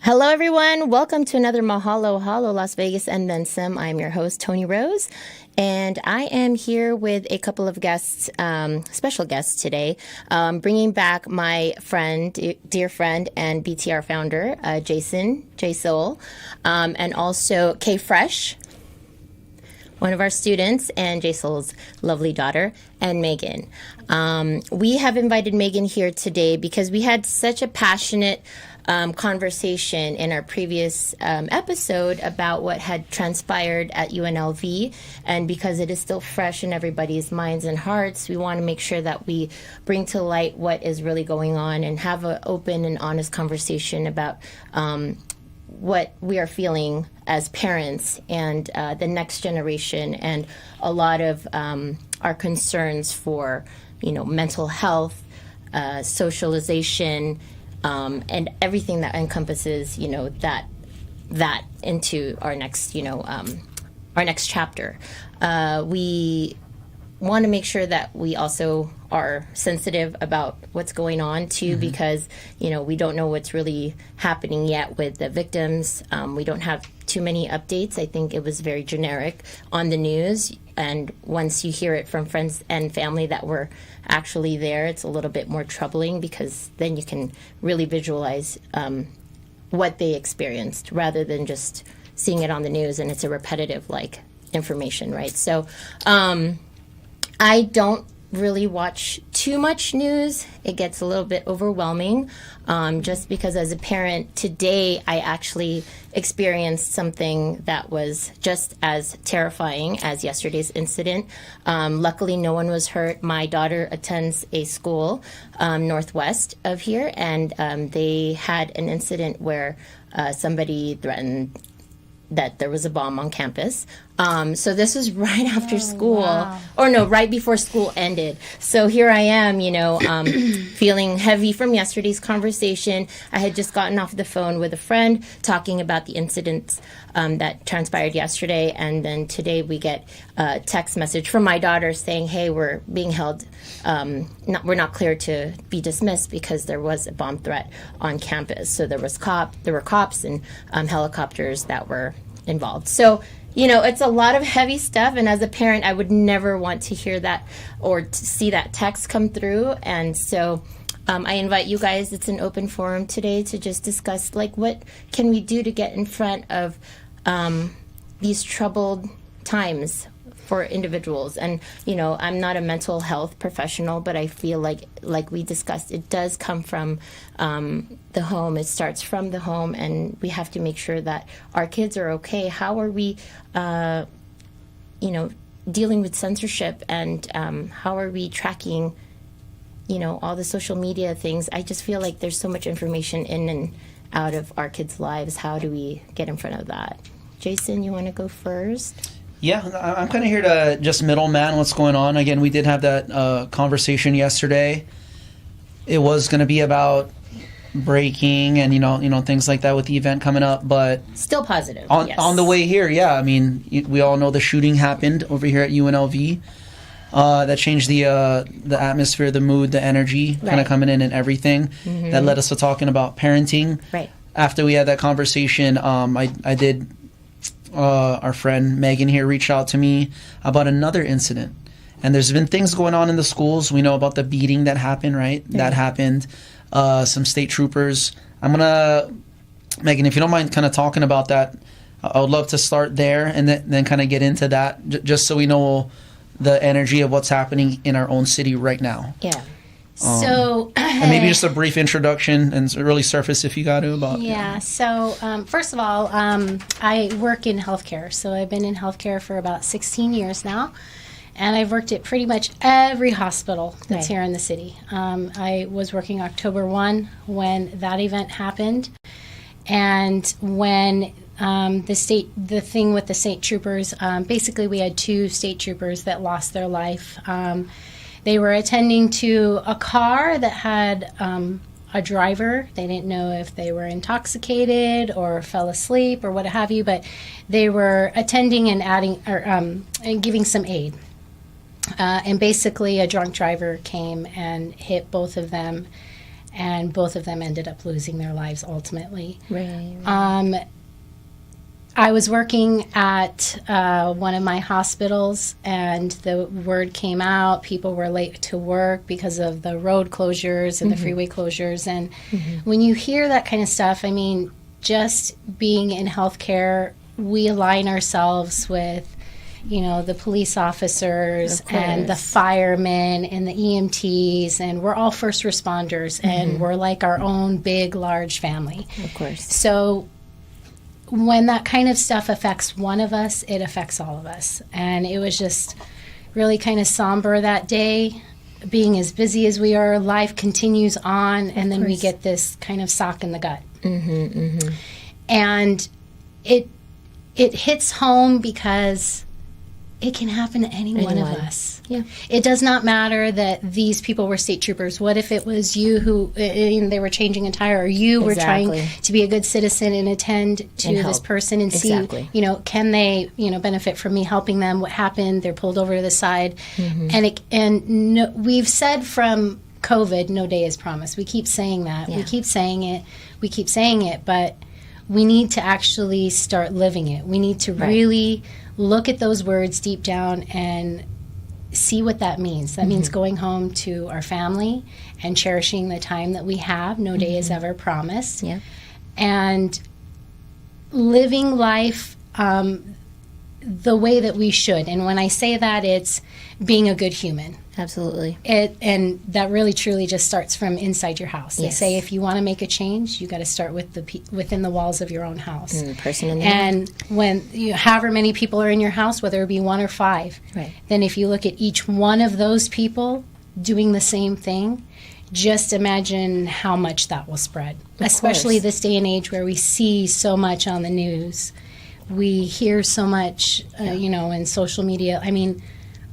Hello, everyone. Welcome to another Mahalo Halo Las Vegas and then some. I'm your host, Tony Rose, and I am here with a couple of guests, special guests today, bringing back my friend, dear friend, and BTR founder, Jason J Soul, and also K Fresh, one of our students, and J Soul's lovely daughter, and Megan. We have invited Megan here today because we had such a passionate conversation in our previous episode about what had transpired at UNLV, and because it is still fresh in everybody's minds and hearts, we want to make sure that we bring to light what is really going on and have an open and honest conversation about what we are feeling as parents and the next generation, and a lot of our concerns for mental health, socialization, and everything that encompasses, that into our next, our next chapter. We want to make sure that we also are sensitive about what's going on too, because we don't know what's really happening yet with the victims. We don't have too many updates. I think it was very generic on the news, and once you hear it from friends and family that were actually there, it's a little bit more troubling, because then you can really visualize what they experienced rather than just seeing it on the news and it's a repetitive information, right? So I don't really watch too much news. It gets a little bit overwhelming, just because as a parent today, I actually experienced something that was just as terrifying as yesterday's incident. Luckily, no one was hurt. My daughter attends a school northwest of here, and they had an incident where somebody threatened that there was a bomb on campus. So this was right after school, or no, right before school ended. So here I am, feeling heavy from yesterday's conversation. I had just gotten off the phone with a friend talking about the incidents that transpired yesterday. And then today we get a text message from my daughter saying, hey, we're being held, we're not clear to be dismissed because there was a bomb threat on campus. So there were cops and helicopters that were involved. So it's a lot of heavy stuff, and as a parent, I would never want to hear that or to see that text come through. And so I invite you guys, it's an open forum today, to just discuss, what can we do to get in front of these troubled times for individuals. And, I'm not a mental health professional, but I feel like we discussed, it does come from the home. It starts from the home, and we have to make sure that our kids are okay. How are we, dealing with censorship, and how are we tracking, all the social media things? I just feel like there's so much information in and out of our kids' lives. How do we get in front of that? Jason, you want to go first? Yeah, I'm kind of here to just middleman what's going on. Again, we did have that conversation yesterday. It was going to be about breaking and things like that with the event coming up, but still positive. On the way here, yeah. I mean, we all know the shooting happened over here at UNLV. That changed the atmosphere, the mood, the energy, kind of coming in and everything. That led us to talking about parenting. Right. After we had that conversation, I did. Our friend Megan here reached out to me about another incident, and there's been things going on in the schools. We know about the beating that happened, right? That happened. Some state troopers. I'm gonna, Megan, if you don't mind, kind of talking about that. I would love to start there and then kind of get into that, just so we know the energy of what's happening in our own city right now. Yeah. So and maybe just a brief introduction and really surface if you got to about. So first of all, I work in healthcare. So I've been in healthcare for about 16 years now, and I've worked at pretty much every hospital that's here in the city. I was working October 1 when that event happened, and when the thing with the state troopers, basically we had 2 state troopers that lost their life. They were attending to a car that had a driver. They didn't know if they were intoxicated or fell asleep or what have you, but they were attending and and giving some aid. And basically, a drunk driver came and hit both of them and both of them ended up losing their lives ultimately. Right. I was working at one of my hospitals, and the word came out. People were late to work because of the road closures and the freeway closures. And when you hear that kind of stuff, I mean, just being in healthcare, we align ourselves with, you know, the police officers and the firemen and the EMTs, and we're all first responders, and we're like our own big, large family. Of course. So when that kind of stuff affects one of us, it affects all of us. And it was just really kind of somber that day, being as busy as we are. Life continues on, and then we get this kind of sock in the gut. And it hits home because it can happen to any one of us. Yeah. It does not matter that these people were state troopers. What if it was you who they were changing a tire, or you were trying to be a good citizzen and attend to this person and see, you know, can they, you know, benefit from me helping them? What happened? They're pulled over to the side, we've said from COVID, no day is promised. We keep saying that. We keep saying it. We keep saying it, but we need to actually start living it. We need to really look at those words deep down and see what that means. That means going home to our family and cherishing the time that we have. No day is ever promised. Yeah. And living life the way that we should. And when I say that, it's being a good human. Absolutely. And that really truly just starts from inside your house. They Yes. say if you want to make a change, you got to start with within the walls of your own house. And the person in the And when however many people are in your house, whether it be 1 or 5, Right. then if you look at each one of those people doing the same thing, just imagine how much that will spread. Especially course. this day and age where we see so much on the news, we hear so much, you know, in social media. I mean,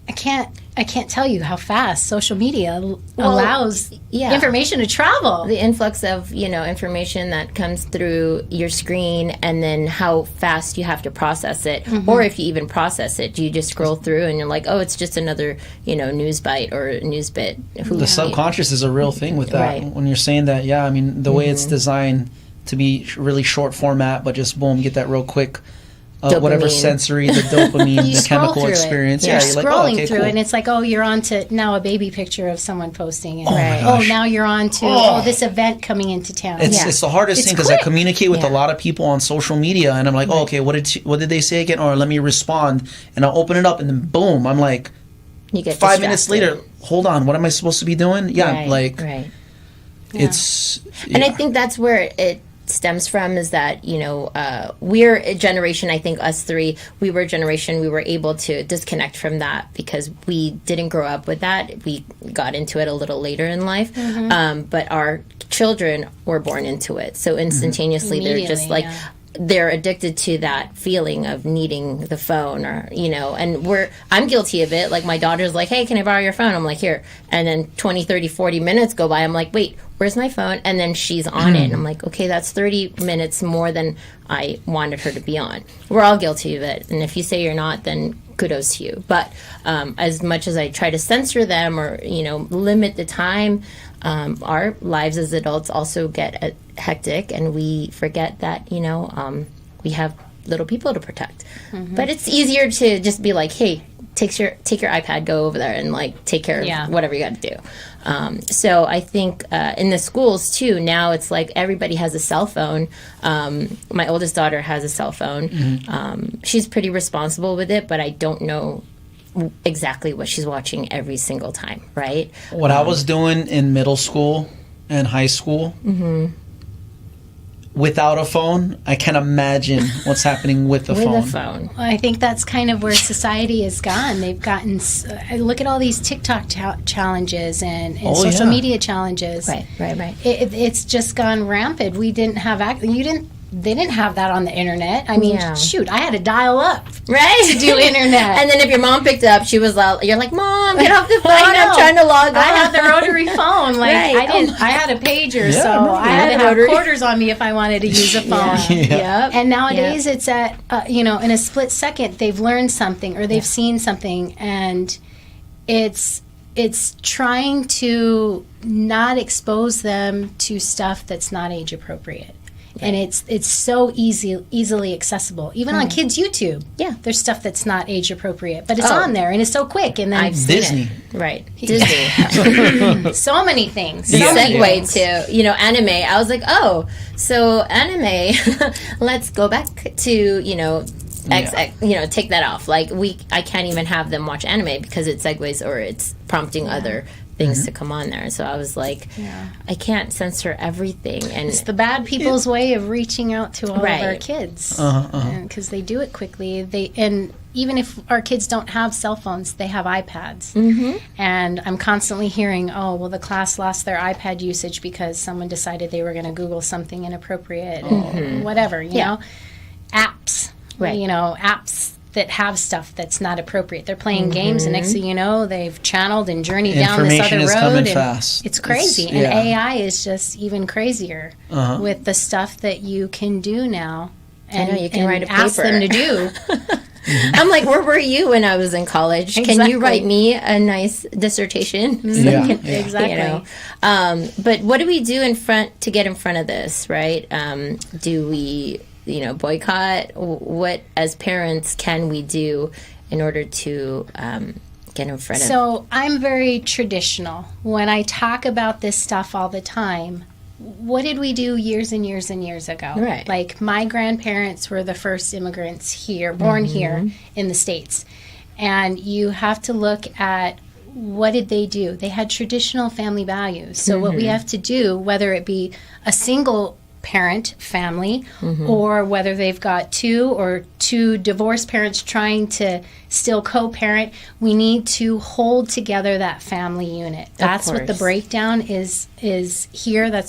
I can't tell you how fast social media allows information to travel. The influx of, you know, information that comes through your screen, and then how fast you have to process it, or if you even process it, do you just scroll through and you're like, oh, it's just another, you know, news bite or news bit. The subconscious is a real thing with that. Right. When you're saying that, I mean, the way it's designed to be really short format, but just boom, get that real quick. Whatever sensory, the dopamine, the chemical experience. You're You're like, scrolling oh, okay, through cool. it, and it's like, oh, you're on to now a baby picture of someone posting. And, my oh, gosh. now you're on to, this event coming into town. It's the hardest It's thing because I quick. communicate with a lot of people on social media, and I'm like, oh, okay, what did they say again? Or let me respond, and I'll open it up, and then boom, I'm like, You get 5 minutes distracted. later, hold on, what am I supposed to be doing? Yeah, Right. it's. And I think that's where it stems from, is that, you know, we're a generation, I think us three, we were a generation, we were able to disconnect from that because we didn't grow up with that. We got into it a little later in life, but our children were born into it. So instantaneously, they're just like, they're addicted to that feeling of needing the phone, or, you know, and I'm guilty of it. Like, my daughter's like, hey, can I borrow your phone? I'm like, here. And then 20, 30, 40 minutes go by. I'm like, wait, where's my phone? And then she's on it. And I'm like, okay, that's 30 minutes more than I wanted her to be on. We're all guilty of it. And if you say you're not, then kudos to you. But as much as I try to censor them, or, you know, limit the time, our lives as adults also get hectic, and we forget that, you know, we have little people to protect. But it's easier to just be like, hey, take your iPad, go over there and like take care of whatever you got to do. So I think in the schools too, now it's like everybody has a cell phone. My oldest daughter has a cell phone. She's pretty responsible with it, but I don't know exactly what she's watching every single time, right? What I was doing in middle school and high school, without a phone, I can't imagine what's happening with the phone. With a phone. Well, I think that's kind of where society has gone. They've gotten, look at all these TikTok challenges and social media challenges. Right. It's just gone rampant. We didn't have, they didn't have that on the internet. I mean, shoot, I had to dial up to do internet. And then if your mom picked it up, she was like, you're like, Mom, get off the phone, I'm trying to log on. I had the rotary phone. Like, I had a pager, so I had to have quarters on me if I wanted to use a phone. And nowadays it's at, you know, in a split second, they've learned something or they've seen something, and it's it's trying to not expose them to stuff that's not age appropriate. And it's so easily accessible. Even on kids' YouTube, there's stuff that's not age appropriate, but it's on there and it's so quick. And then Disney, right? Disney, so many things. The segue to anime. I was like, oh, so anime. Let's go back to take that off. Like I can't even have them watch anime because it segues or it's prompting other things to come on there. So I was like, I can't censor everything. And it's the bad people's way of reaching out to all of our kids because they do it quickly. And even if our kids don't have cell phones, they have iPads. And I'm constantly hearing, oh, well, the class lost their iPad usage because someone decided they were going to Google something inappropriate and whatever, you know. Apps, apps that have stuff that's not appropriate. They're playing games, and next thing you know, they've channeled and journeyed down this other road. Coming fast. It's crazy. And AI is just even crazier with the stuff that you can do now. And, I know, you can write a paper. Ask them to do. I'm like, where were you when I was in college? Exactly. Can you write me a nice dissertation? Exactly. But what do we do to get in front of this, right? Do we boycott? What, as parents, can we do in order to get in front of? So I'm very traditional. When I talk about this stuff all the time, what did we do years and years and years ago? Right. Like my grandparents were the first immigrants here, born here in the States. And you have to look at what did they do? They had traditional family values. So what we have to do, whether it be a single parent family or whether they've got two divorced parents trying to still co-parent, we need to hold together that family unit. That's what the breakdown is here.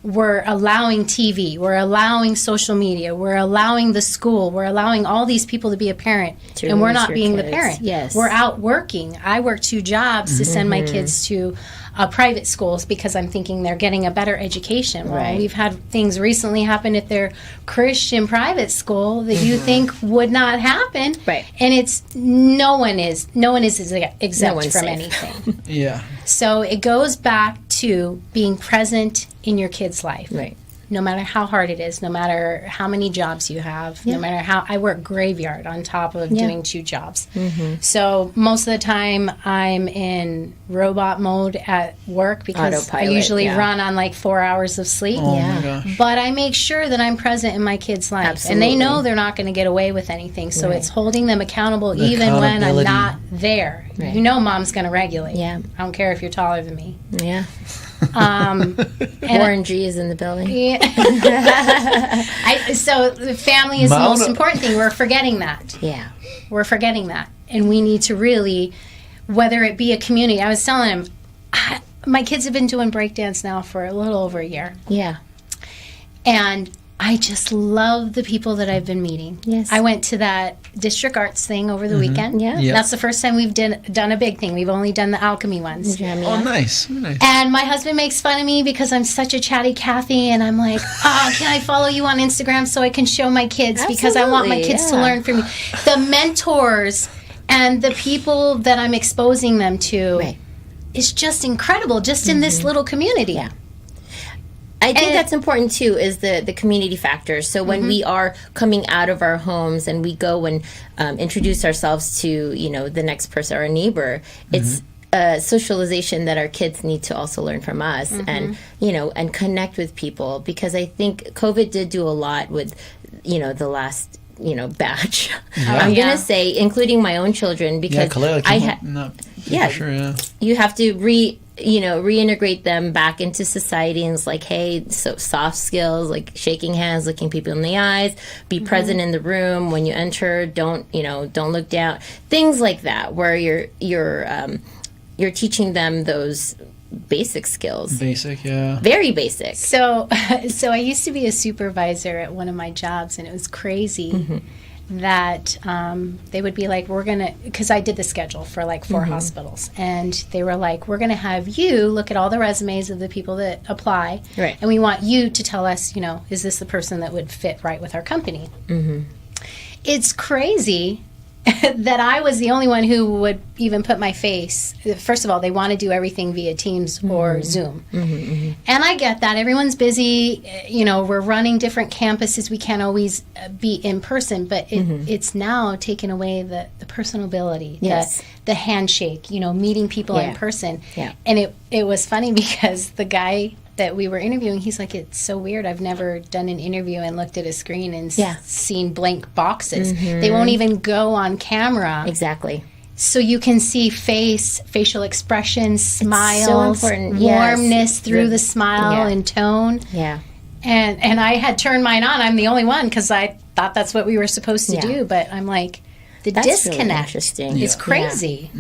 We're allowing TV, we're allowing social media, we're allowing the school, we're allowing all these people to be a parent, and we're not being the parent. Yes. We're out working. I work 2 jobs to send my kids to private schools because I'm thinking they're getting a better education. Well, we've had things recently happen at their Christian private school that you think would not happen. Right. And it's no one is exempt from safe. anything. So it goes back to being present in your kid's life. Right. No matter how hard it is, no matter how many jobs you have, no matter how I work graveyard on top of doing 2 jobs. So most of the time I'm in robot mode at work because Autopilot, I usually run on like 4 hours of sleep. Oh my gosh. But I make sure that I'm present in my kids' life. Absolutely. And they know they're not going to get away with anything. So it's holding them accountable even when I'm not there. Right. You know mom's going to regulate. Yeah. I don't care if you're taller than me. Yeah. And Warren G is in the building. So the family is the most important thing. We're forgetting that. Yeah. We're forgetting that. And we need to really, whether it be a community, I was telling him, my kids have been doing breakdance now for a little over a year. Yeah. And I just love the people that I've been meeting. Yes. I went to that district arts thing over the weekend. Yeah. Yep. That's the first time we've done a big thing. We've only done the alchemy ones. Oh, nice. Nice. And my husband makes fun of me because I'm such a chatty Cathy, and I'm like, oh, can I follow you on Instagram so I can show my kids? Because I want my kids to learn from you. The mentors and the people that I'm exposing them to is just incredible, just in this little community. Yeah. I think that's important too, is the community factor. So when we are coming out of our homes and we go and introduce ourselves to, the next person, our neighbor, it's a socialization that our kids need to also learn from us and, and connect with people. Because I think COVID did do a lot with, the last, batch. I'm going to say, including my own children, because you have to reintegrate them back into society, and it's like, hey, so soft skills like shaking hands, looking people in the eyes, be present in the room when you enter, don't look down, things like that, where you're teaching them those basic skills. Very basic. So I used to be a supervisor at one of my jobs, and it was crazy that they would be like, we're going to, because I did the schedule for like 4 hospitals, and they were like, we're going to have you look at all the resumes of the people that apply, and we want you to tell us, is this the person that would fit right with our company? It's crazy that I was the only one who would even put my face. First of all, they want to do everything via Teams or Zoom. And I get that. Everyone's busy. You know, we're running different campuses. We can't always be in person, but it's now taken away the personability, the handshake, you know, meeting people in person. And it was funny because the guy that we were interviewing, he's like, it's so weird. I've never done an interview and looked at a screen and seen blank boxes. They won't even go on camera. Exactly. So you can see facial expressions, smiles, so important. warmness through the smile and tone. Yeah. And I had turned mine on. I'm the only one because I thought that's what we were supposed to do. But I'm like, that's disconnect really interesting. is crazy.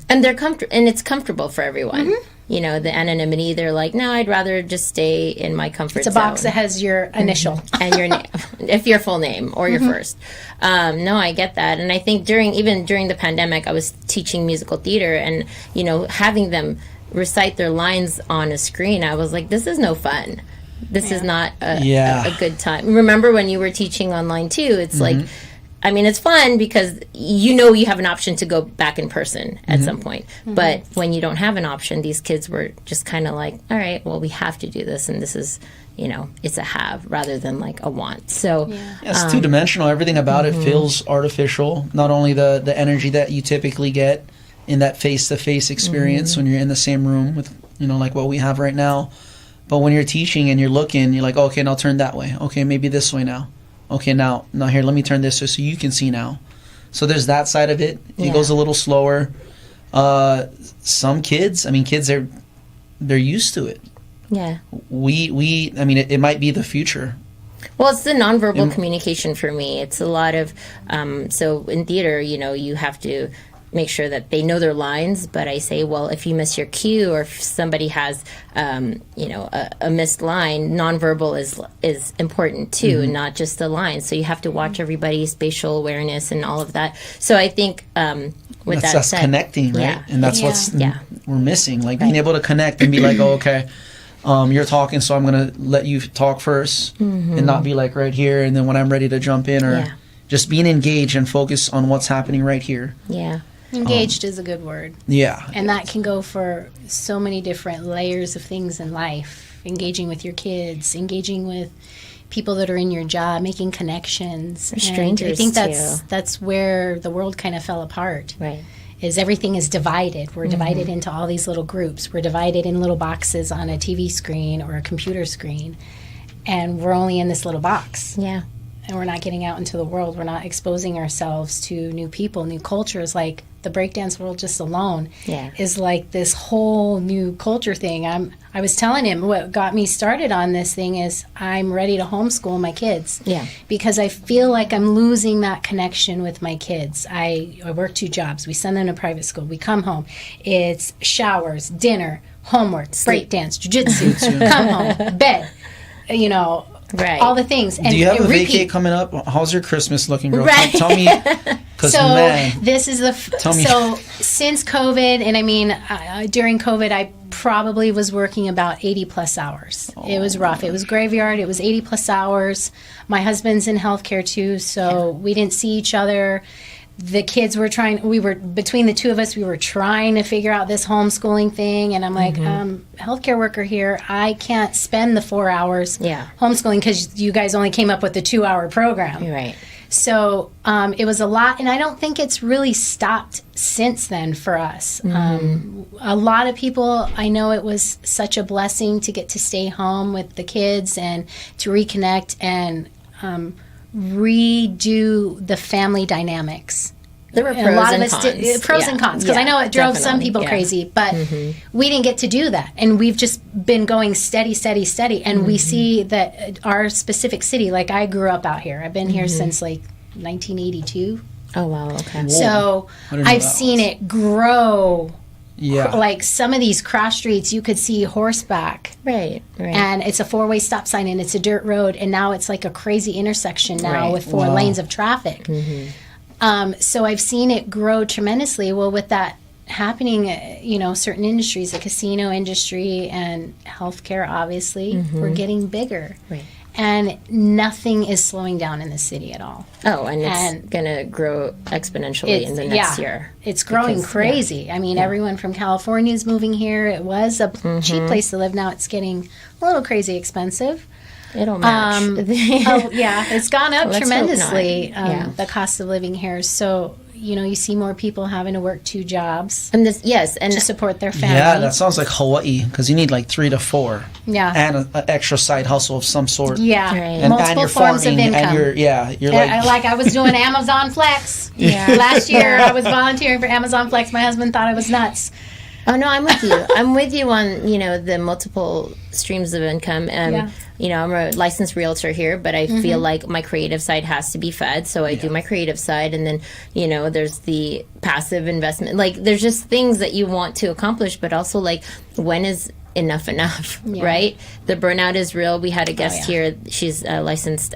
And they're and it's comfortable for everyone. You know, the anonymity, they're like, no, I'd rather just stay in my comfort zone. It's a box that has your initial. And your name, if your full name or your first. No, I get that. And I think even during the pandemic, I was teaching musical theater and, you know, having them recite their lines on a screen, I was like, this is no fun. This is not a good time. Remember when you were teaching online too, it's like, I mean, it's fun because you know you have an option to go back in person at some point. But when you don't have an option, these kids were just kind of like, all right, well, we have to do this. And this is, you know, it's a have rather than like a want. So it's two-dimensional. Everything about it feels artificial. Not only the energy that you typically get in that face-to-face experience when you're in the same room with, you know, like what we have right now. But when you're teaching and you're looking, you're like, okay, now turn that way. Okay, maybe this way now. Okay, now here, let me turn this so you can see now. So there's that side of it. It goes a little slower. Some kids, I mean, they're used to it. Yeah. I mean, it might be the future. Well, it's the nonverbal communication for me. It's a lot of, so in theater, you know, you have to make sure that they know their lines, but I say, well, if you miss your cue or if somebody has, you know, a missed line, nonverbal is important too, and not just the line. So you have to watch everybody's spatial awareness and all of that. So I think with that's that us said, connecting, right? Yeah. And that's what's we're missing, like being able to connect and be like, oh, okay, you're talking, so I'm going to let you talk first and not be like right here, and then when I'm ready to jump in, or just being engaged and focus on what's happening right here. Yeah. Engaged is a good word. Yeah. And that can go for so many different layers of things in life. Engaging with your kids, engaging with people that are in your job, making connections. Or strangers, I think that's where the world kind of fell apart. Right. Is everything is divided. We're divided into all these little groups. We're divided in little boxes on a TV screen or a computer screen. And we're only in this little box. Yeah. And we're not getting out into the world. We're not exposing ourselves to new people, new cultures. Like the breakdance world just alone is like this whole new culture thing. I was telling him what got me started on this thing is I'm ready to homeschool my kids. Yeah. Because I feel like I'm losing that connection with my kids. I work 2 jobs. We send them to private school. We come home. It's showers, dinner, homework, breakdance, jiu-jitsu, come home, bed, you know, right. all the things. And do you have a repeat. vacay coming up? How's your Christmas looking, girl? Right. Tell me. So man, this is so since COVID, and I mean during COVID, I probably was working about 80 plus hours. It was rough. It was graveyard. It was 80 plus hours. My husband's in healthcare too, so we didn't see each other. The kids were between the two of us, we were trying to figure out this homeschooling thing. And I'm like, healthcare worker here, I can't spend the 4 hours homeschooling because you guys only came up with the 2-hour program. Right. So it was a lot. And I don't think it's really stopped since then for us. A lot of people, I know it was such a blessing to get to stay home with the kids and to reconnect and redo the family dynamics. There were pros and cons. Pros and cons, because I know it drove some people crazy, but we didn't get to do that. And we've just been going steady. And we see that our specific city, like I grew up out here. I've been here since like 1982. Oh, wow. Okay. Whoa. So I've seen it grow. Yeah. Like some of these cross streets, you could see horseback. Right. And it's a 4-way stop sign and it's a dirt road. And now it's like a crazy intersection now with 4 lanes of traffic. So I've seen it grow tremendously. Well, with that happening, you know, certain industries, the casino industry and healthcare, obviously, we're getting bigger. Right. and nothing is slowing down in the city at all. Oh, and it's going to grow exponentially in the next year. It's growing crazy. I mean, everyone from California is moving here. It was a cheap place to live. Now it's getting a little crazy expensive. It'll match. It's gone up Let's hope tremendously, not. the cost of living here. So, you see more people having to work 2 jobs And this, yes, and to support their family. Yeah, that sounds like Hawaii, because you need like 3 to 4. Yeah. And an extra side hustle of some sort. Yeah, Right. And multiple you're forms of farming, income. and you're like, I was doing Amazon Flex. Last year, I was volunteering for Amazon Flex. My husband thought I was nuts. oh no, I'm with you. I'm with you on the multiple streams of income. I'm a licensed realtor here, but I feel like my creative side has to be fed. So I do my creative side, and then there's the passive investment. Like there's just things that you want to accomplish, but also like when is enough, right? The burnout is real. We had a guest here. She's a licensed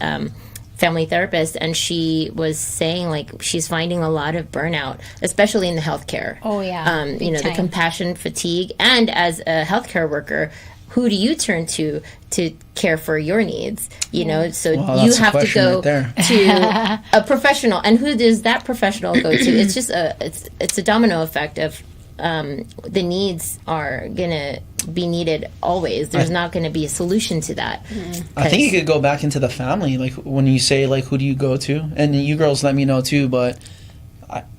family therapist, and she was saying like she's finding a lot of burnout, especially in the healthcare. Oh yeah, the compassion fatigue, and as a healthcare worker, who do you turn to care for your needs? So you have to go to a professional, and who does that professional go to? It's just it's a domino effect of the needs are gonna be needed always. There's not going to be a solution to that. I think you could go back into the family, like when you say like who do you go to, and you girls let me know too. But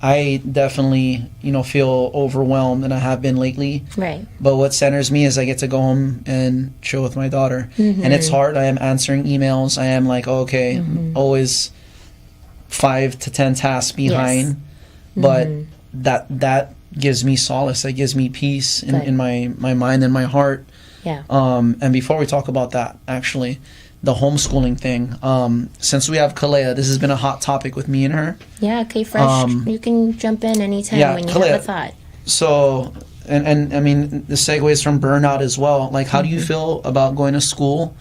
I definitely feel overwhelmed, and I have been lately. Right. But what centers me is I get to go home and chill with my daughter, and it's hard. I am answering emails. I am like always 5 to 10 tasks behind, but that gives me solace. That gives me peace in my mind and my heart. Yeah. And before we talk about that, actually, the homeschooling thing, since we have Kalea, this has been a hot topic with me and her. Yeah, okay, fresh. You can jump in anytime when you Kalea, have a thought. So, and I mean, the segues from burnout as well. Like, how do you feel about going to school?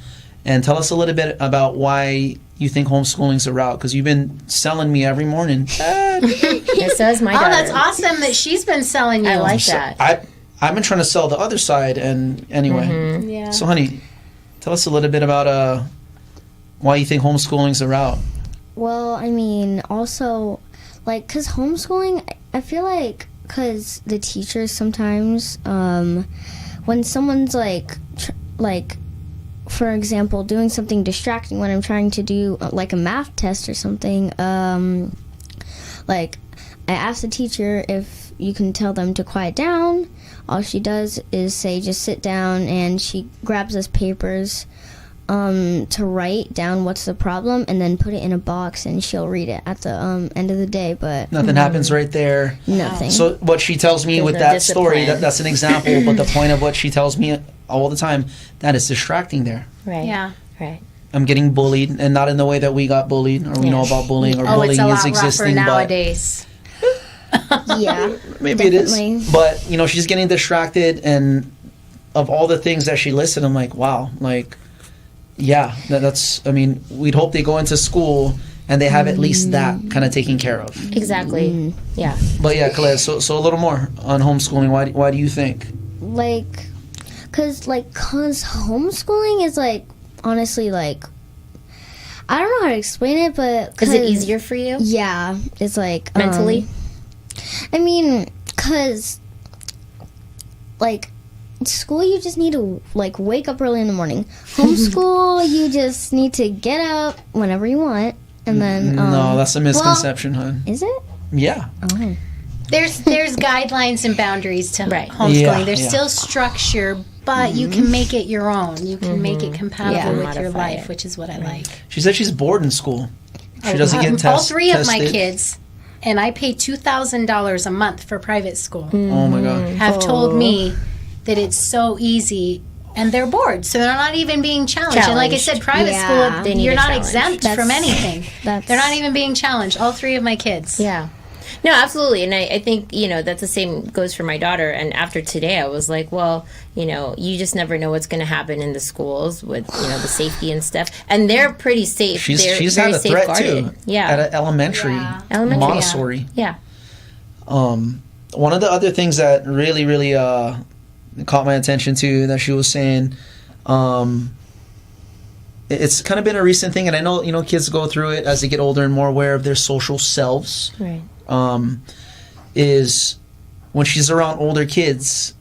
And tell us a little bit about why you think homeschooling's a route, because you've been selling me every morning. It says my daughter. Oh, that's awesome that she's been selling you. I like that. I've been trying to sell the other side, and anyway. Yeah. So, honey, tell us a little bit about why you think homeschooling's a route. Well, I mean, also, like, because homeschooling, I feel like, because the teachers sometimes, when someone's, like, for example, doing something distracting when I'm trying to do, like, a math test or something, like, I asked the teacher if you can tell them to quiet down. All she does is say, just sit down, and she grabs us papers to write down what's the problem, and then put it in a box, and she'll read it at the end of the day. But Nothing happens right there. nothing. So what she tells me There's with no that story, discipline. that's an example, but the point of what she tells me all the time, that is distracting there. Right. Yeah. Right. I'm getting bullied, and not in the way that we got bullied, or we know about bullying, or Oh, bullying it's a lot is rougher existing, but nowadays. Yeah, maybe it definitely. is. But, she's getting distracted, and of all the things that she listed, I'm like, wow, like, yeah, that's, I mean, we'd hope they go into school and they have at least that kind of taken care of. Exactly. Yeah. But yeah, Claire, so a little more on homeschooling. Why do you think? Like, cause homeschooling is like, honestly, like, I don't know how to explain it, but Is it easier for you Yeah, it's like mentally? I mean, cause like school, you just need to like wake up early in the morning. Homeschool, you just need to get up whenever you want, and then No, that's a misconception, hon. is it? Yeah. Oh, There's guidelines and boundaries to Right. homeschooling. Yeah, There's yeah. still structure, but you can make it your own. You can make it compatible Yeah. with your Modify life, it. which is what I like. She said she's bored in school. She doesn't get All tested. 3 of my kids, and I pay $2,000 a month for private school, Oh my god. have told me that it's so easy, and they're bored, so they're not even being challenged. And like I said, private Yeah. school, They need you're a not challenge. exempt from anything. that's They're not even being challenged. All 3 of my kids. Yeah. No, absolutely. And I think, that's the same goes for my daughter. And after today, I was like, well, you just never know what's going to happen in the schools with, the safety and stuff. And they're pretty safe. They're She's very had a threat safeguarded. too. Yeah. At an elementary, Elementary, yeah. Montessori. Yeah. One of the other things that really, really caught my attention too, that she was saying, it's kind of been a recent thing, and I know, kids go through it as they get older and more aware of their social selves. Right. Is when she's around older kids,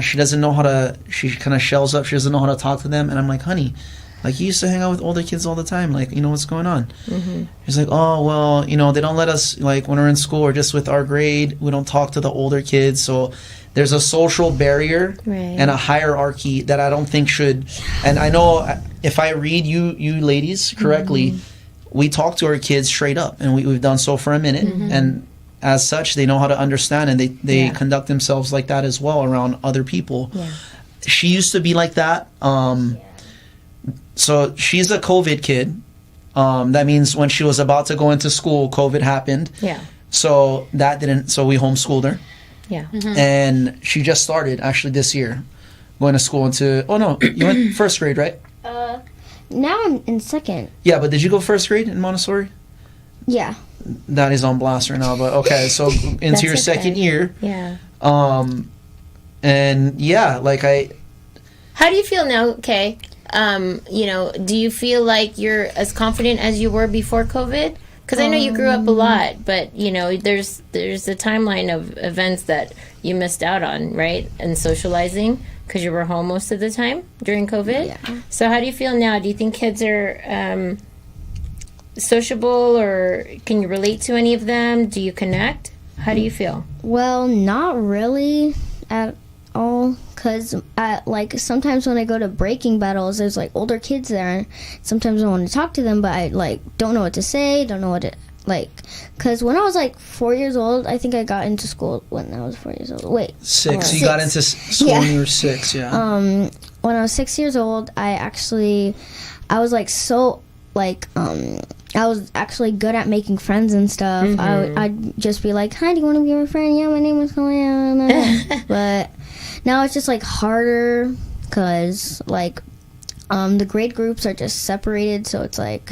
she doesn't know how to, she kind of shells up, she doesn't know how to talk to them, and I'm like, honey, like, you used to hang out with older kids all the time, like, what's going on? She's like, oh, well, they don't let us, like, when we're in school or just with our grade, we don't talk to the older kids, so there's a social barrier and a hierarchy that I don't think should, and I know if I read you ladies correctly, we talk to our kids straight up, and we've done so for a minute, and as such, they know how to understand, and they conduct themselves like that as well around other people. She used to be like that. So she's a COVID kid. That means when she was about to go into school, COVID happened. Yeah. So so we homeschooled her. Yeah. And she just started actually this year going to school oh no, you went first grade, right? Now I'm in second. Yeah, but did you go first grade in Montessori? Yeah. That is on blast right now, but okay, so into your second year. Yeah. And yeah, like How do you feel now, okay? Do you feel like you're as confident as you were before COVID? Because I know you grew up a lot, but there's a timeline of events that you missed out on, right? And socializing because you were home most of the time during COVID. Yeah. So how do you feel now? Do you think kids are sociable, or can you relate to any of them? Do you connect? How do you feel? Well, not really at all, because like sometimes when I go to breaking battles, there's like older kids there. Sometimes I want to talk to them, but I like don't know what to say, don't know what to like. Because when I was like 4 years old, I think I got into school when I was 4 years old. Wait, 6. You got into school when you were 6, yeah. When I was 6 years old, I was like so like I was actually good at making friends and stuff. I'd just be like, hi, do you want to be my friend? Yeah, my name is Kalia. But now it's just like harder because like the grade groups are just separated, so it's like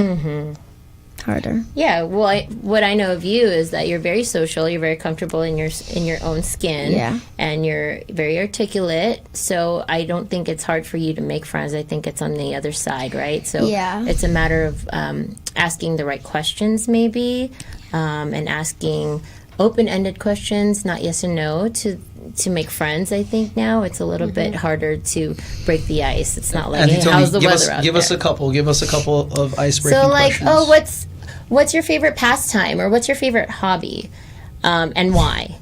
harder. Yeah, well, what I know of you is that you're very social, you're very comfortable in your own skin, and you're very articulate, so I don't think it's hard for you to make friends. I think it's on the other side, right? So it's a matter of asking the right questions maybe, and asking open-ended questions, not yes and no, to make friends. I think now it's a little bit harder to break the ice. It's not like, hey, how's the weather out there? Give us a couple of icebreaking so like questions. oh, what's your favorite pastime, or what's your favorite hobby, and why?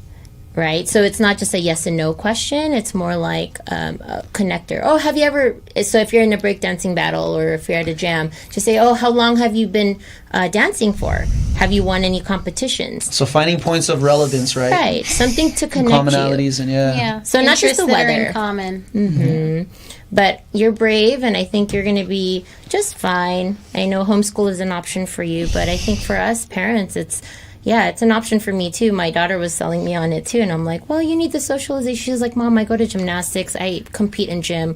Right? So it's not just a yes and no question. It's more like a connector. Oh, have you ever... So if you're in a breakdancing battle or if you're at a jam, just say, oh, how long have you been dancing for? Have you won any competitions? So finding points of relevance, right? Right. Something to connect commonalities you. And Yeah. So not just the Interests that are weather. in common. But you're brave, and I think you're going to be just fine. I know homeschool is an option for you, but I think for us parents, it's an option for me too. My daughter was selling me on it too, and I'm like, well, you need the socialization. She's like, Mom, I go to gymnastics, I compete in gym.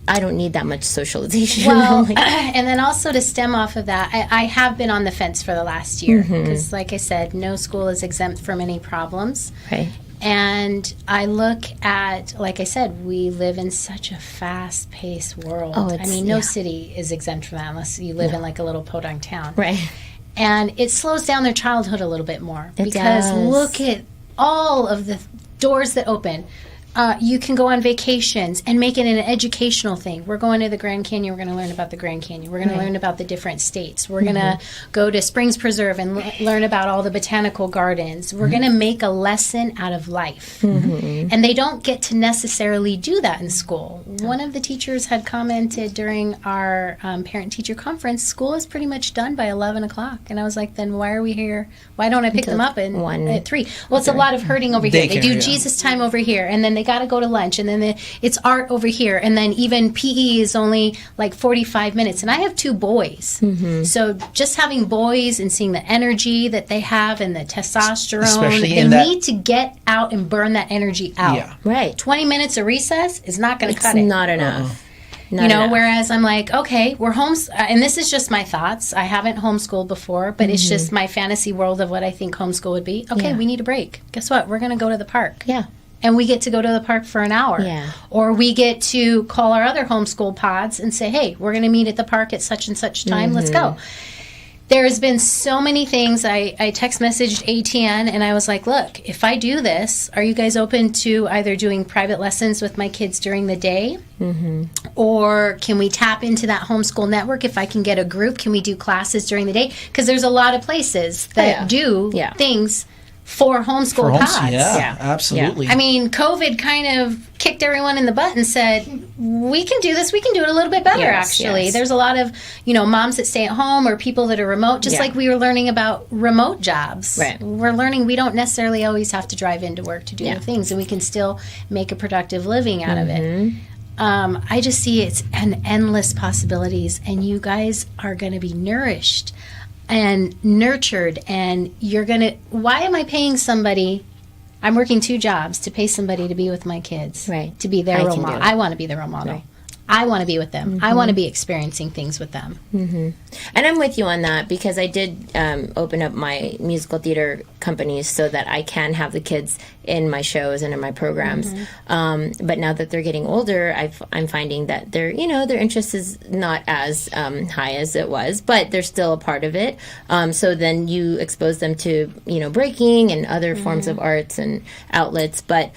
I don't need that much socialization. Well, and then also to stem off of that, I have been on the fence for the last year because, like I said, no school is exempt from any problems. Right. And I look at, like I said, we live in such a fast-paced world. I mean, no city is exempt from that unless you live in like a little podunk town. Right. And it slows down their childhood a little bit more. It because does. Look at all of the doors that open. You can go on vacations and make it an educational thing. We're going to the Grand Canyon. We're going to learn about the Grand Canyon. We're going to learn about the different states. We're going to go to Springs Preserve and learn about all the botanical gardens. We're going to make a lesson out of life. And they don't get to necessarily do that in school. One of the teachers had commented during our parent-teacher conference, school is pretty much done by 11 o'clock. And I was like, then why are we here? Why don't I pick them up at 3? Well, it's a lot of herding over here. They do Jesus time over here, and then they got to go to lunch, and then it's art over here, and then even PE is only like 45 minutes. And I have 2 boys, so just having boys and seeing the energy that they have and the testosterone, especially they need to get out and burn that energy out. Yeah. Right. 20 minutes of recess is not going to cut it. It's not enough. You know, whereas I'm like, okay, we're and this is just my thoughts. I haven't homeschooled before, but it's just my fantasy world of what I think homeschool would be. Okay, we need a break. Guess what? We're going to go to the park. Yeah. and we get to go to the park for an hour. Yeah. Or we get to call our other homeschool pods and say, hey, we're going to meet at the park at such and such time. Let's go. There's been so many things. I text messaged ATN and I was like, look, if I do this, are you guys open to either doing private lessons with my kids during the day? Or can we tap into that homeschool network? If I can get a group, can we do classes during the day? Because there's a lot of places that do things for homeschool pods. Yeah, absolutely. Yeah. I mean, COVID kind of kicked everyone in the butt and said, we can do this. We can do it a little bit better, actually. Yes. There's a lot of, moms that stay at home or people that are remote, just like we were learning about remote jobs. Right. We're learning we don't necessarily always have to drive into work to do the things, and we can still make a productive living out of it. I just see it's an endless possibilities, and you guys are going to be nourished and nurtured, and you're gonna, why am I paying somebody? I'm working 2 jobs to pay somebody to be with my kids, Right. to be their role can do model. it. I want to be the role model. Right. I want to be with them. I want to be experiencing things with them. And I'm with you on that, because I did open up my musical theater companies so that I can have the kids in my shows and in my programs. But now that they're getting older, I'm finding that their interest is not as high as it was, but they're still a part of it. So then you expose them to breaking and other forms of arts and outlets. But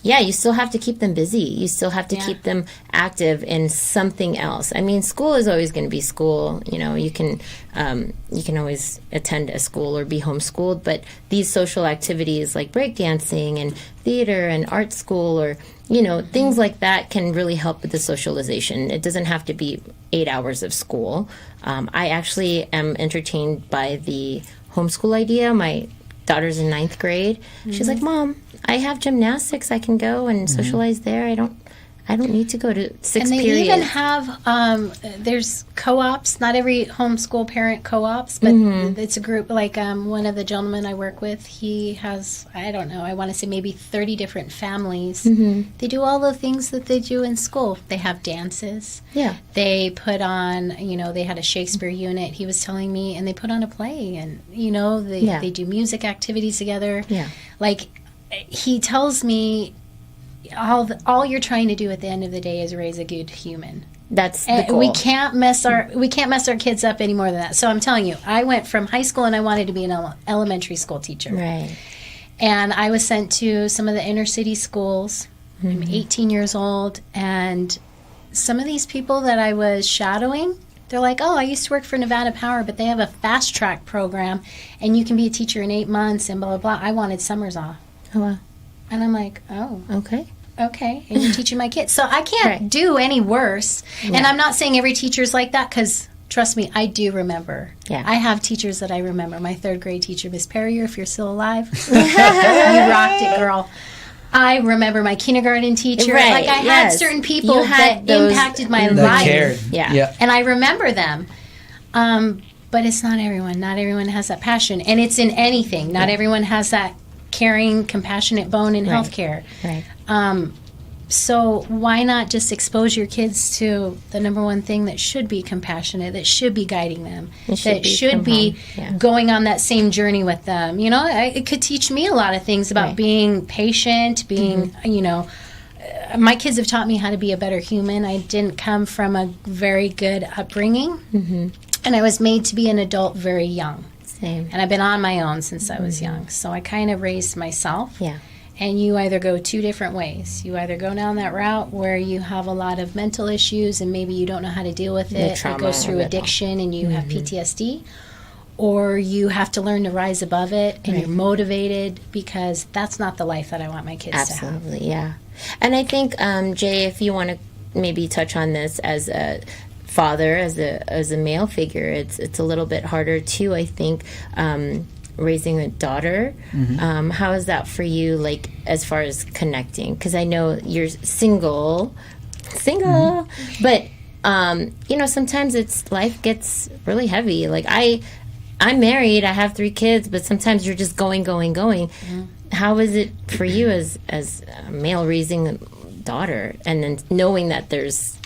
you still have to keep them busy. You still have to keep them active in something else. I mean, school is always going to be school. You can always attend a school or be homeschooled, but these social activities like breakdancing and theater and art school or things like that can really help with the socialization. It doesn't have to be 8 hours of school. I actually am entertained by the homeschool idea. My daughter's in 9th grade. She's like, Mom, I have gymnastics. I can go and socialize there. I don't need to go to 6 And they periods. even have, there's co-ops, not every homeschool parent co-ops, but it's a group, like one of the gentlemen I work with, he has, I don't know, I want to say maybe 30 different families. They do all the things that they do in school. They have dances. Yeah. They put on, they had a Shakespeare unit, he was telling me, and they put on a play, and, they do music activities together. Yeah. Like, he tells me, all you're trying to do at the end of the day is raise a good human. That's the And goal. we can't mess our kids up any more than that. So I'm telling you, I went from high school and I wanted to be an elementary school teacher. Right. And I was sent to some of the inner city schools. I'm 18 years old, and some of these people that I was shadowing, they're like, oh, I used to work for Nevada Power, but they have a fast track program and you can be a teacher in 8 months and blah, blah, blah. I wanted summers off. Oh, wow. And I'm like, oh, Okay. okay, and you're teaching my kids. So I can't do any worse. And I'm not saying every teacher's like that, because trust me, I do remember. Yeah. I have teachers that I remember. My 3rd grade teacher, Miss Perrier, if you're still alive, you rocked it, girl. I remember my kindergarten teacher. Right, Like, I had certain people that impacted my life. Cared. Yeah. And I remember them. But it's not everyone. Not everyone has that passion. And it's in anything. Not everyone has that caring, compassionate bone in healthcare. Right. So why not just expose your kids to the number one thing that should be compassionate, that should be guiding them, that should be going on that same journey with them? It could teach me a lot of things about being patient, being, my kids have taught me how to be a better human. I didn't come from a very good upbringing, and I was made to be an adult very young. Same. And I've been on my own since I was young. So I kind of raised myself. Yeah. And you either go 2 different ways. You either go down that route where you have a lot of mental issues and maybe you don't know how to deal with it. trauma It goes through of it all. addiction and you have PTSD. Or you have to learn to rise above it and you're motivated, because that's not the life that I want my kids to have. Absolutely, yeah. And I think, Jay, if you want to maybe touch on this as a father, as a male figure, it's a little bit harder too, I think, raising a daughter. How is that for you, like, as far as connecting? Because I know you're single, but sometimes life gets really heavy. Like, I'm married, I have 3 kids, but sometimes you're just going. How is it for you as a male raising a daughter, and then knowing that there's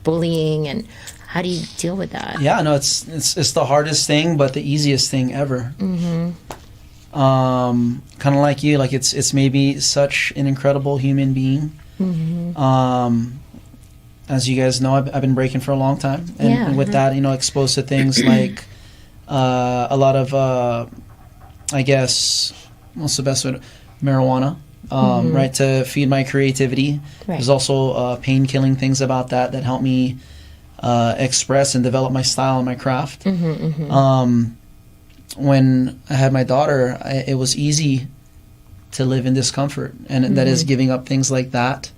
bullying, and how do you deal with that? Yeah, no, it's the hardest thing, but the easiest thing ever. Kind of like you, like it's maybe such an incredible human being. As you guys know, I've been breaking for a long time, and with that, exposed to things like a lot of, I guess, what's the best way? Marijuana, right, to feed my creativity. Right. There's also pain-killing things about that help me express and develop my style and my craft. When I had my daughter, it was easy to live in discomfort, and that is giving up things like that.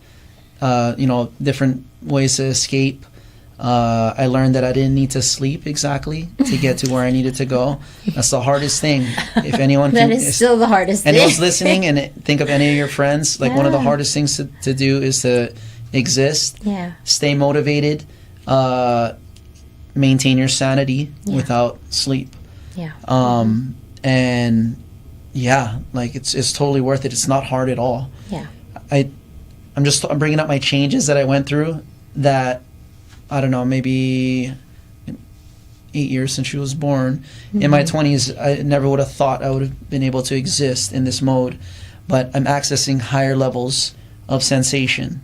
Different ways to escape. I learned that I didn't need to sleep exactly to get to where I needed to go. That's the hardest thing. If anyone That is still the hardest thing. Anyone's listening and think of any of your friends, like one of the hardest things to do is to exist, stay motivated, maintain your sanity without sleep. And like it's totally worth it. It's not hard at all. I'm bringing up my changes that I went through that, I don't know, maybe 8 years since she was born. In my 20s, I never would have thought I would have been able to exist in this mode, but I'm accessing higher levels of sensation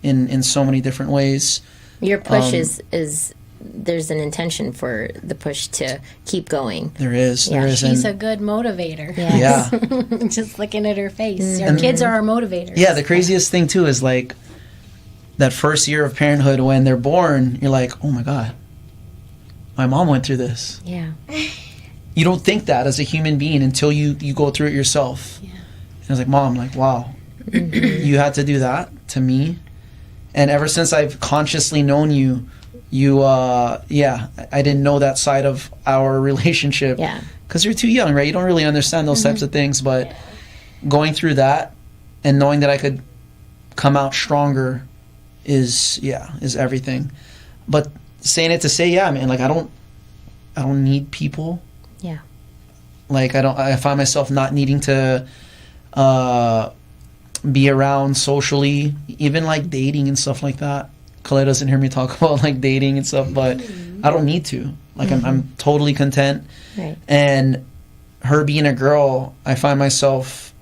in so many different ways. Your push is there's an intention for the push to keep going. There is. She's a good motivator. Yeah. Just looking at her face. Our kids are our motivators. Yeah, the craziest thing too is like that first year of parenthood when they're born, you're like, oh my God, my mom went through this. Yeah. You don't think that as a human being until you go through it yourself. Yeah. And I was like, Mom, like, wow, you had to do that to me. And ever since I've consciously known you, I didn't know that side of our relationship. Yeah. Because you're too young, right? You don't really understand those types of things. But going through that and knowing that I could come out stronger is everything. But saying it to say, man, like I don't need people. Yeah. Like I find myself not needing to be around socially, even like dating and stuff like that. Kalea doesn't hear me talk about like dating and stuff, but I don't need to. Like I'm totally content. Right. And her being a girl, I find myself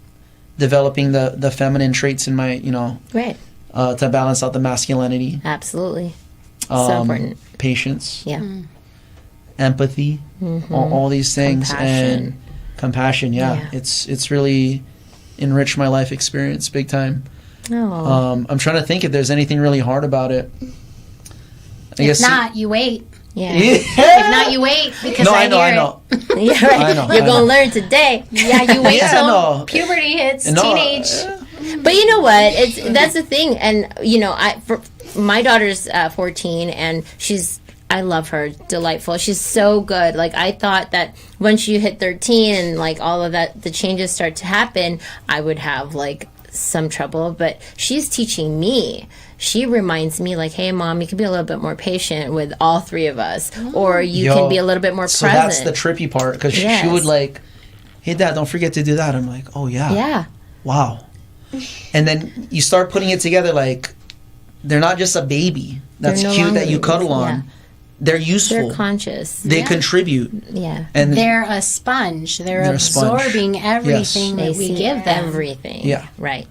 developing the feminine traits in my, Right. To balance out the masculinity. Absolutely. So important. Patience. Yeah. Empathy. All these things. And compassion. Yeah. It's really enriched my life experience big time. Oh. I'm trying to think if there's anything really hard about it. If not, you wait. Yeah. If not, you wait because I know. Yeah, right. You're going to learn today. Yeah, you wait till puberty hits, teenage. But you know what? That's the thing. And, my daughter's 14, and I love her. Delightful. She's so good. Like, I thought that once you hit 13 and, like, all of that, the changes start to happen, I would have, like, some trouble. But she's teaching me. She reminds me, like, hey, Mom, you can be a little bit more patient with all three of us. Or you can be a little bit more present. So that's the trippy part. Because she would, like, hey, Dad, don't forget to do that. I'm like, oh, yeah. Yeah. Wow. And then you start putting it together, like, they're not just a baby that's cute that you cuddle on. Yeah. They're useful. They're conscious. They contribute. Yeah. And they're a sponge. They're absorbing everything that we give them. Everything. Yeah. Right.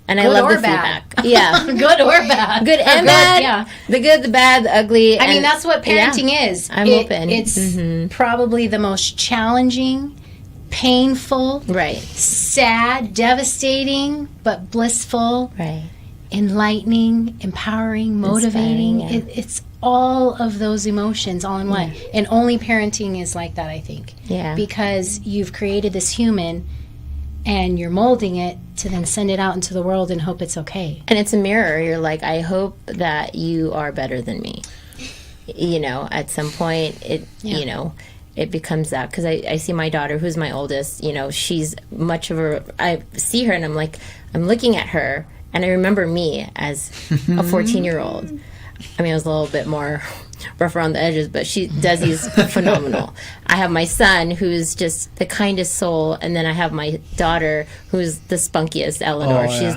And I love the bad. feedback. Yeah. Good or bad. Good and bad. Yeah. The good, the bad, the ugly. I mean, that's what parenting is. I'm open. It's probably the most challenging, painful, sad, devastating, but blissful, enlightening, empowering, motivating. It's all of those emotions all in one. And only parenting is like that, I think. Yeah. Because you've created this human and you're molding it to then send it out into the world and hope it's okay. And it's a mirror. You're like, I hope that you are better than me. At some point, it becomes that. Because I see my daughter, who's my oldest, she's much of I see her and I'm like, I'm looking at her and I remember me as a 14-year-old. I mean, I was a little bit more rough around the edges, but Desi's phenomenal. I have my son, who's just the kindest soul, and then I have my daughter, who's the spunkiest, Eleanor. She's,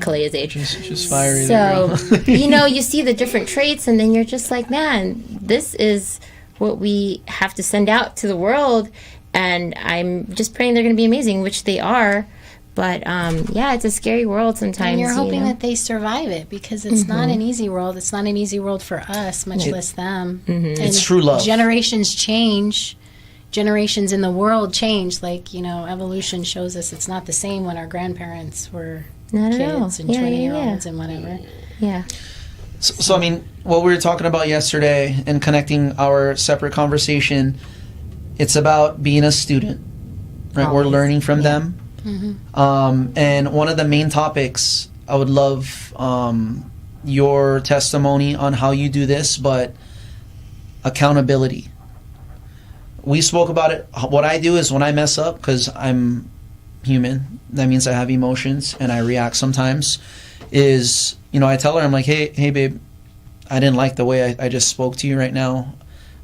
Kalea's age. She's fiery. So, you see the different traits, and then you're just like, man, this is what we have to send out to the world. and I'm just praying they're going to be amazing, which they are. But yeah, it's a scary world sometimes. And you're hoping you know? that they survive it, because it's not an easy world. It's not an easy world for us, much less them. And It's true love. generations change. Generations in the world change. Like, evolution shows us it's not the same when our grandparents were Not at all. kids and Yeah, 20-year-olds and whatever. Yeah. So, I mean, what we were talking about yesterday and connecting our separate conversation, it's about being a student, right? We're Always. learning from them. And one of the main topics, I would love your testimony on how you do this, but accountability. We spoke about it. What I do is when I mess up, because I'm human, that means I have emotions and I react sometimes, is, I tell her, I'm like, hey babe, I didn't like the way I just spoke to you right now.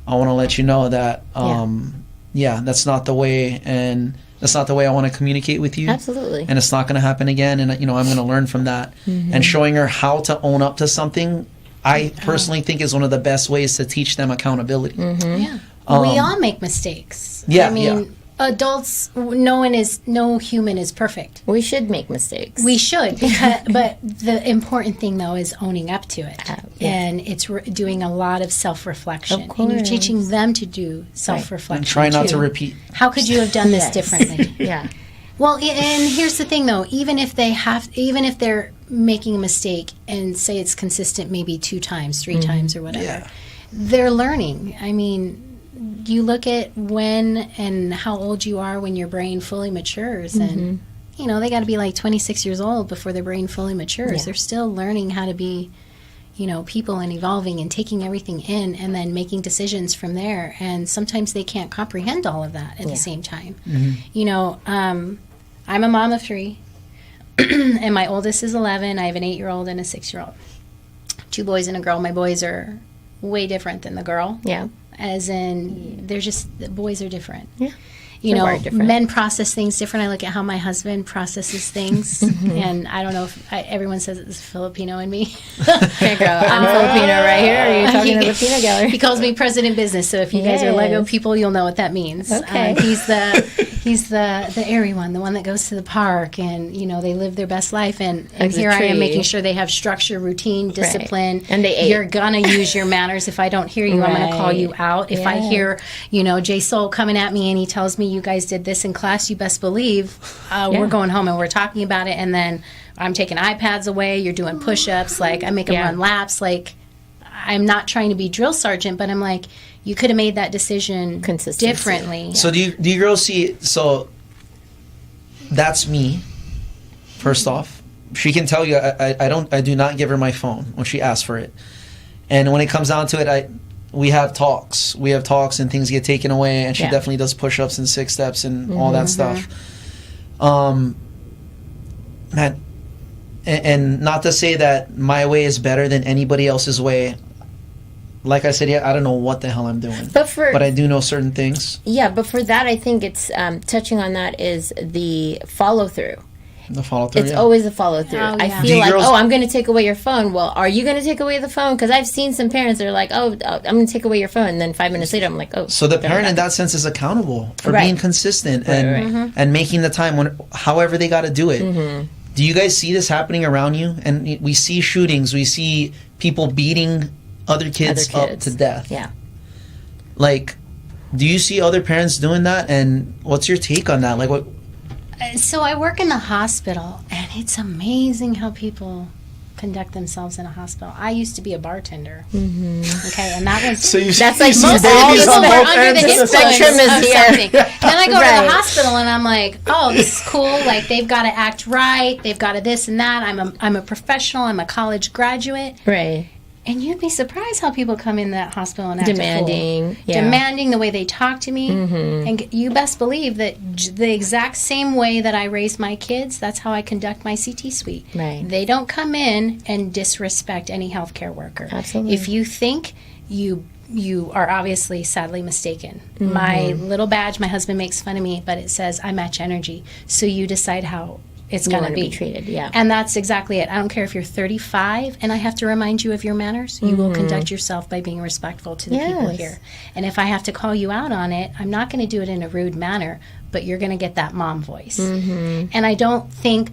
I want to let you know that, that's not the way, and that's not the way I want to communicate with you. Absolutely. And it's not going to happen again. And, I'm going to learn from that. And showing her how to own up to something, I personally think is one of the best ways to teach them accountability. Yeah. We all make mistakes. Yeah, I mean, adults, no human is perfect. We should make mistakes. We should, but the important thing, though, is owning up to it. And it's doing a lot of self-reflection. Of And you're course. teaching them to do self-reflection, And try not too. to repeat. How could you have done this differently? Yeah. Well, and here's the thing, though. Even if they're making a mistake and say it's consistent maybe 2 times, 3 times, or whatever, they're learning. I mean, you look at when and how old you are when your brain fully matures, and they got to be like 26 years old before their brain fully matures. They're still learning how to be people, and evolving and taking everything in and then making decisions from there, and sometimes they can't comprehend all of that at the same time. I'm a mom of 3 and my oldest is 11. I have an 8-year-old and a 6-year-old, 2 boys and a girl. My boys are way different than the girl. Yeah. As in, the boys are different. Yeah. Very different. Men process things different. I look at how my husband processes things, and I don't know if everyone says it's Filipino in me. Here you go. I'm Filipino right here. Are you talking to the peanut gallery? He calls me President Business. So if you guys are Lego Yes. people, you'll know what that means. Okay. He's the airy one, the one that goes to the park, and they live their best life. And Hugs a here I am tree. making sure they have structure, routine, discipline. And they ate. You're gonna use your manners. If I don't hear you, I'm gonna call you Right. out. If I Yeah. hear Jay Soul coming at me and he tells me you guys did this in class, you best believe we're going home and we're talking about it. And then I'm taking iPads away. You're doing push-ups. Like, I make them run laps. Like, I'm not trying to be drill sergeant, but I'm like, you could have made that decision Consistency. differently. So do you girls see? So that's me. First off, she can tell you I do not give her my phone when she asks for it, and when it comes down to it, we have talks. We have talks, and things get taken away, and she Yeah. definitely does push-ups and 6 steps and all that stuff. Man, and not to say that my way is better than anybody else's way. Like I said, I don't know what the hell I'm doing, but I do know certain things. Yeah, but for that, I think it's touching on that is the follow through. The follow through. It's always a follow through. Oh, I yeah. feel Do like, girls- I'm going to take away your phone. Well, are you going to take away the phone? Because I've seen some parents that are like, I'm going to take away your phone. And then 5 minutes later, I'm like, So the they're parent in back. that sense is accountable for Right. being consistent and making the time when however they got to do it. Do you guys see this happening around you? And we see shootings, we see people beating other kids up to death. Yeah. Like, do you see other parents doing that? And what's your take on that? Like, what? So I work in the hospital, and it's amazing how people conduct themselves in a hospital. I used to be a bartender. Okay, and that was That's like see most babies people on were both under ends the of the spectrum is of here. something. Then I go to Right. the hospital, and I'm like, oh, this is cool. Like, they've got to act right. They've got to this and that. I'm a professional. I'm a college graduate. Right. And you'd be surprised how people come in that hospital and act Demanding, a fool. yeah. Demanding the way they talk to me. And you best believe that the exact same way that I raise my kids, that's how I conduct my CT suite. Right. They don't come in and disrespect any healthcare worker. Absolutely. If you think you are obviously sadly mistaken. My little badge, my husband makes fun of me, but it says I match energy. So you decide how it's You going wanna to be treated, yeah. And that's exactly it. I don't care if you're 35 and I have to remind you of your manners. You will conduct yourself by being respectful to the people Yes. here. And if I have to call you out on it, I'm not going to do it in a rude manner, but you're going to get that mom voice. And I don't think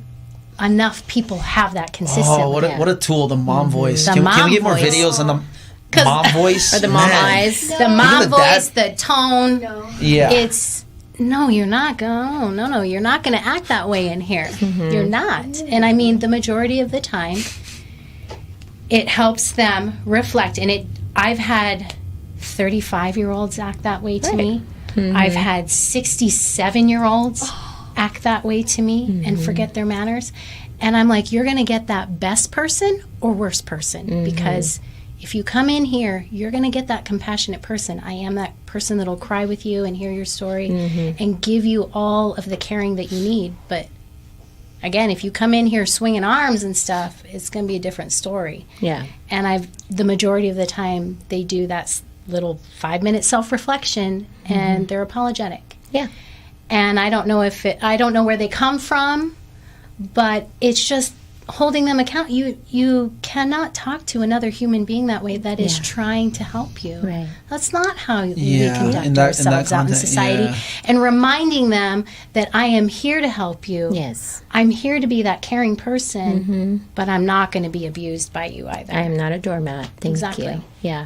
enough people have that consistently. Oh, what a tool, the mom voice. The Can mom we get more voice. videos on the mom voice? Or the mom Man. eyes. The mom Look at voice, the tone. Yeah. It's no, you're not going. No, you're not going to act that way in here. You're not. And I mean, the majority of the time, it helps them reflect. And I've had 35-year-olds act that way to me. I've had 67-year-olds act that way to me and forget their manners. And I'm like, you're going to get that best person or worst person because if you come in here, you're going to get that compassionate person. I am that person that'll cry with you and hear your story and give you all of the caring that you need. But again, if you come in here swinging arms and stuff, it's going to be a different story. Yeah. And the majority of the time, they do that little 5-minute self-reflection and they're apologetic. Yeah. And I don't know I don't know where they come from, but it's just holding them account. You cannot talk to another human being that way that is trying to help you. Right. That's not how we Yeah, conduct in that ourselves out in context, society. yeah. And reminding them that I am here to help you. Yes. I'm here to be that caring person, but I'm not going to be abused by you either. I am not a doormat. Thank Exactly. you. Yeah.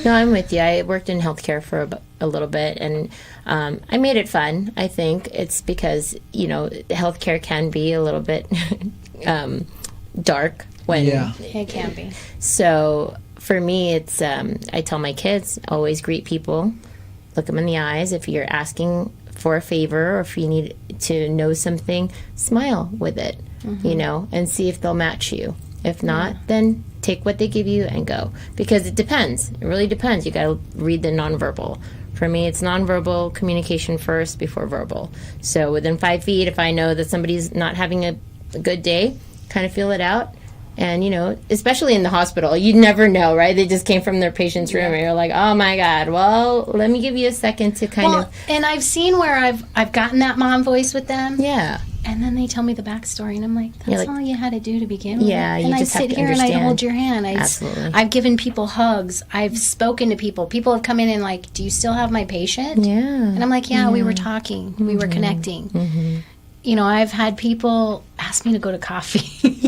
No, I'm with you. I worked in healthcare for a little bit, and I made it fun. I think it's because healthcare can be a little bit dark when. Yeah. It can be. So for me, it's I tell my kids always greet people, look them in the eyes. If you're asking for a favor or if you need to know something, smile with it, and see if they'll match you. If not, then take what they give you and go. Because it depends. It really depends. You got to read the nonverbal. For me, it's nonverbal communication first before verbal. So within 5 feet, if I know that somebody's not having a good day, kind of feel it out. And, especially in the hospital, you never know, right? They just came from their patient's room and you're like, oh my God, well, let me give you a second to kind of. And I've seen where I've gotten that mom voice with them. Yeah. And then they tell me the backstory, and I'm like, that's like, all you had to do to begin with. Yeah, you and just I have sit to here and I understand. hold your hand. Absolutely. I've given people hugs. I've spoken to people. People have come in and like, do you still have my patient? Yeah. And I'm like, yeah, we were talking. We were connecting. I've had people ask me to go to coffee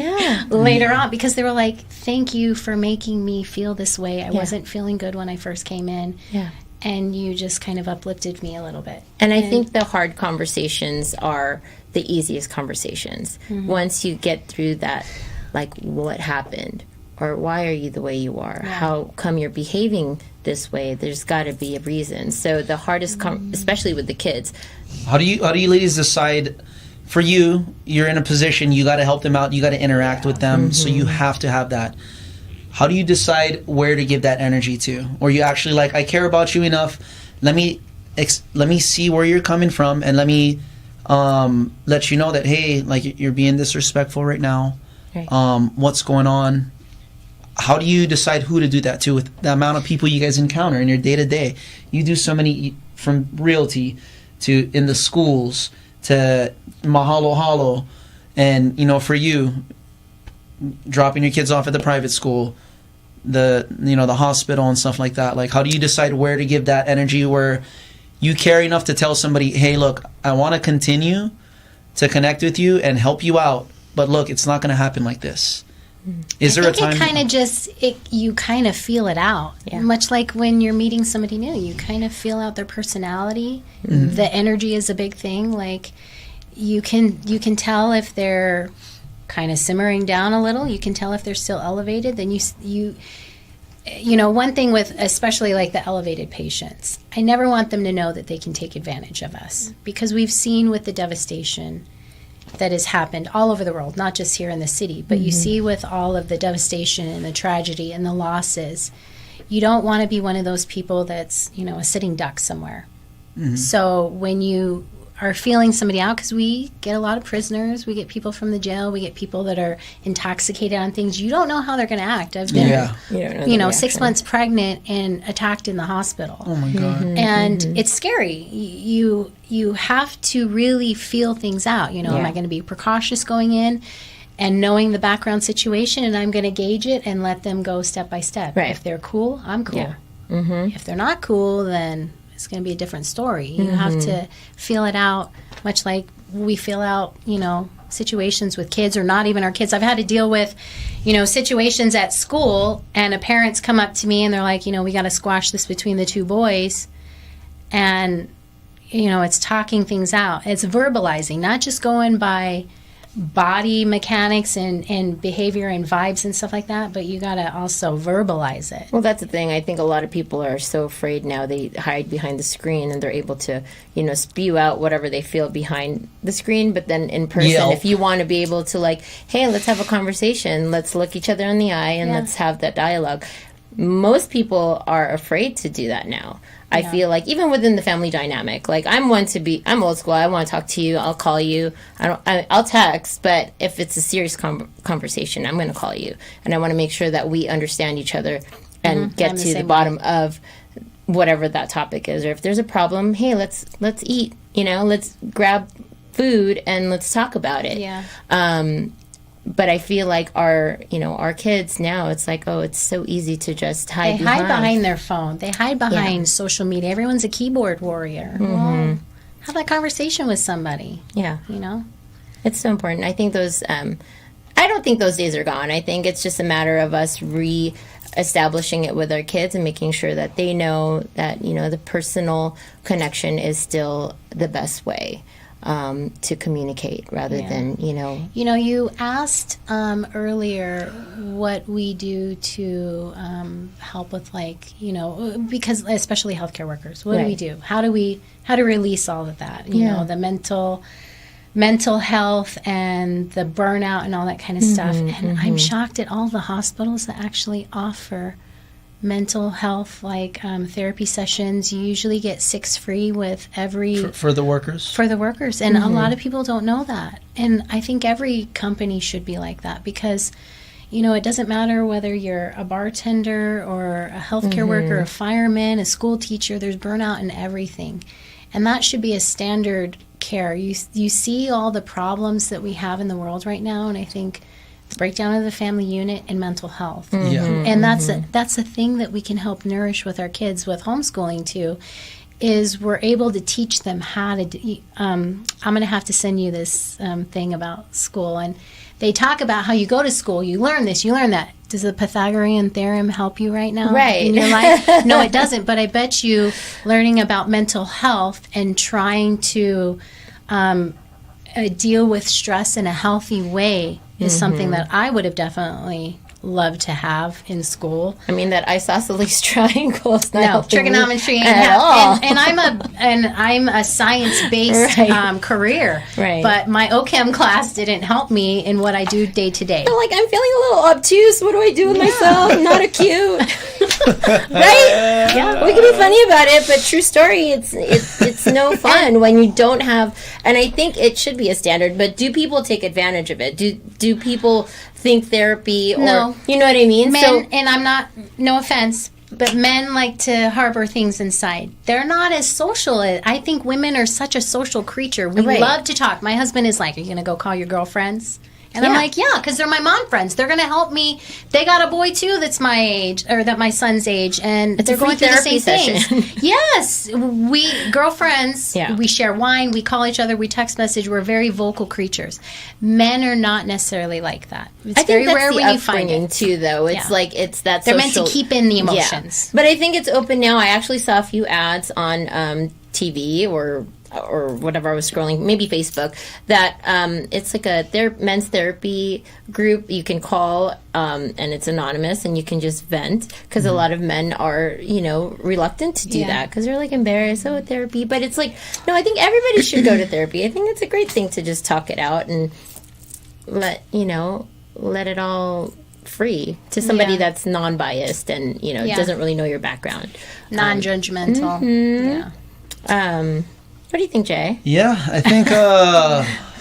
later on because they were like, thank you for making me feel this way. I wasn't feeling good when I first came in. Yeah. And you just kind of uplifted me a little bit. And I think the hard conversations are the easiest conversations. Once you get through that, like, what happened? Or why are you the way you are? How come you're behaving this way? There's got to be a reason. So the hardest, especially with the kids. How do you ladies decide? For you, you're in a position, you got to help them out, you got to interact with them, so you have to have that. How do you decide where to give that energy to? Or you actually like, I care about you enough, let me see where you're coming from, and let me let you know that, hey, like, you're being disrespectful right now. Right. What's going on? How do you decide who to do that to with the amount of people you guys encounter in your day-to-day? You do so many, from realty to in the schools to mahalo, and for you, dropping your kids off at the private school, the hospital and stuff like that. Like, how do you decide where to give that energy where you care enough to tell somebody, hey, look, I want to continue to connect with you and help you out, but look, it's not going to happen like this. Is there a time? It kind of you kind of feel it out. Yeah. Much like when you're meeting somebody new, you kind of feel out their personality. The energy is a big thing. Like, you can tell if they're kind of simmering down a little. You can tell if they're still elevated. Then one thing with especially like the elevated patients, I never want them to know that they can take advantage of us, because we've seen with the devastation that has happened all over the world, not just here in the city, but you see with all of the devastation and the tragedy and the losses, you don't want to be one of those people that's, a sitting duck somewhere. So when you are feeling somebody out, because we get a lot of prisoners, we get people from the jail, we get people that are intoxicated on things. You don't know how they're going to act. I've been, You don't know the 6 reaction. months pregnant and attacked in the hospital. Oh my God. And it's scary. You have to really feel things out. Am I going to be precautious going in and knowing the background situation, and I'm going to gauge it and let them go step by step. Right. If they're cool, I'm cool. Yeah. If they're not cool, then it's going to be a different story. You have to feel it out, much like we feel out, situations with kids, or not even our kids. I've had to deal with, situations at school, and parents come up to me and they're like, we got to squash this between the two boys. And, it's talking things out. It's verbalizing, not just going by body mechanics and behavior and vibes and stuff like that, but you got to also verbalize it. Well, that's the thing. I think a lot of people are so afraid now. They hide behind the screen, and they're able to, spew out whatever they feel behind the screen. But then in person, Yelp. if you want to be able to, like, hey, let's have a conversation. Let's look each other in the eye, and let's have that dialogue. Most people are afraid to do that now. I feel like even within the family dynamic, like I'm old school. I want to talk to you. I'll call you. I'll text, but if it's a serious conversation, I'm going to call you, and I want to make sure that we understand each other and get to the bottom of whatever that topic is. Or if there's a problem, hey, let's eat. Let's grab food and let's talk about it. Yeah. But I feel like our kids now, it's like, oh, it's so easy to just hide behind. They hide behind their phone. They hide behind social media. Everyone's a keyboard warrior. Well, have that conversation with somebody. Yeah. It's so important. I think those, I don't think those days are gone. I think it's just a matter of us establishing it with our kids and making sure that they know that, the personal connection is still the best way. To communicate rather than, You asked earlier what we do to help with, because especially healthcare workers, what do we do? How do we release all of that? The mental health and the burnout and all that kind of stuff. And I'm shocked at all the hospitals that actually offer mental health therapy sessions. You usually get 6 free with every For the workers? For the workers. And a lot of people don't know that. And I think every company should be like that, because it doesn't matter whether you're a bartender or a healthcare worker, a fireman, a school teacher. There's burnout in everything, and that should be a standard care. You see all the problems that we have in the world right now, and I think breakdown of the family unit and mental health. And that's a thing that we can help nourish with our kids with homeschooling too, is we're able to teach them how to I'm going to have to send you this thing about school, and they talk about how you go to school, you learn this, you learn that. Does the Pythagorean theorem help you right now in your life? No, it doesn't, but I bet you learning about mental health and trying to deal with stress in a healthy way is something that I would have definitely loved to have in school. I mean, that isosceles triangle is not No, helping trigonometry me and at all. And I'm a science-based career. Right. But my OChem class didn't help me in what I do day to day. I'm feeling a little obtuse. What do I do with myself? I'm not a cute. Right? Yeah. We can be funny about it, but true story, it's no fun when you don't have, and I think it should be a standard, but do people take advantage of it? Do people think therapy or, No. you know what I mean? Men, and I'm not, no offense, but men like to harbor things inside. They're not as social. I think women are such a social creature. We love to talk. My husband is like, are you going to go call your girlfriends? And I'm like, yeah, because they're my mom friends. They're going to help me. They got a boy, too, that's my age, or that my son's age, and It's they're a free going through the same therapy session. things. Yes. We, girlfriends, we share wine, we call each other, we text message. We're very vocal creatures. Men are not necessarily like that. It's very rare when you find it. too, though. It's like, it's that They're social... meant to keep in the emotions. Yeah. But I think it's open now. I actually saw a few ads on TV or whatever I was scrolling, maybe Facebook, that it's like a men's therapy group you can call, and it's anonymous, and you can just vent, because a lot of men are, reluctant to do that, because they're embarrassed, therapy. But it's no, I think everybody should go to therapy. I think it's a great thing to just talk it out and let it all free to somebody that's non-biased and, doesn't really know your background. Non-judgmental. Yeah. What do you think, Jay? Yeah, I think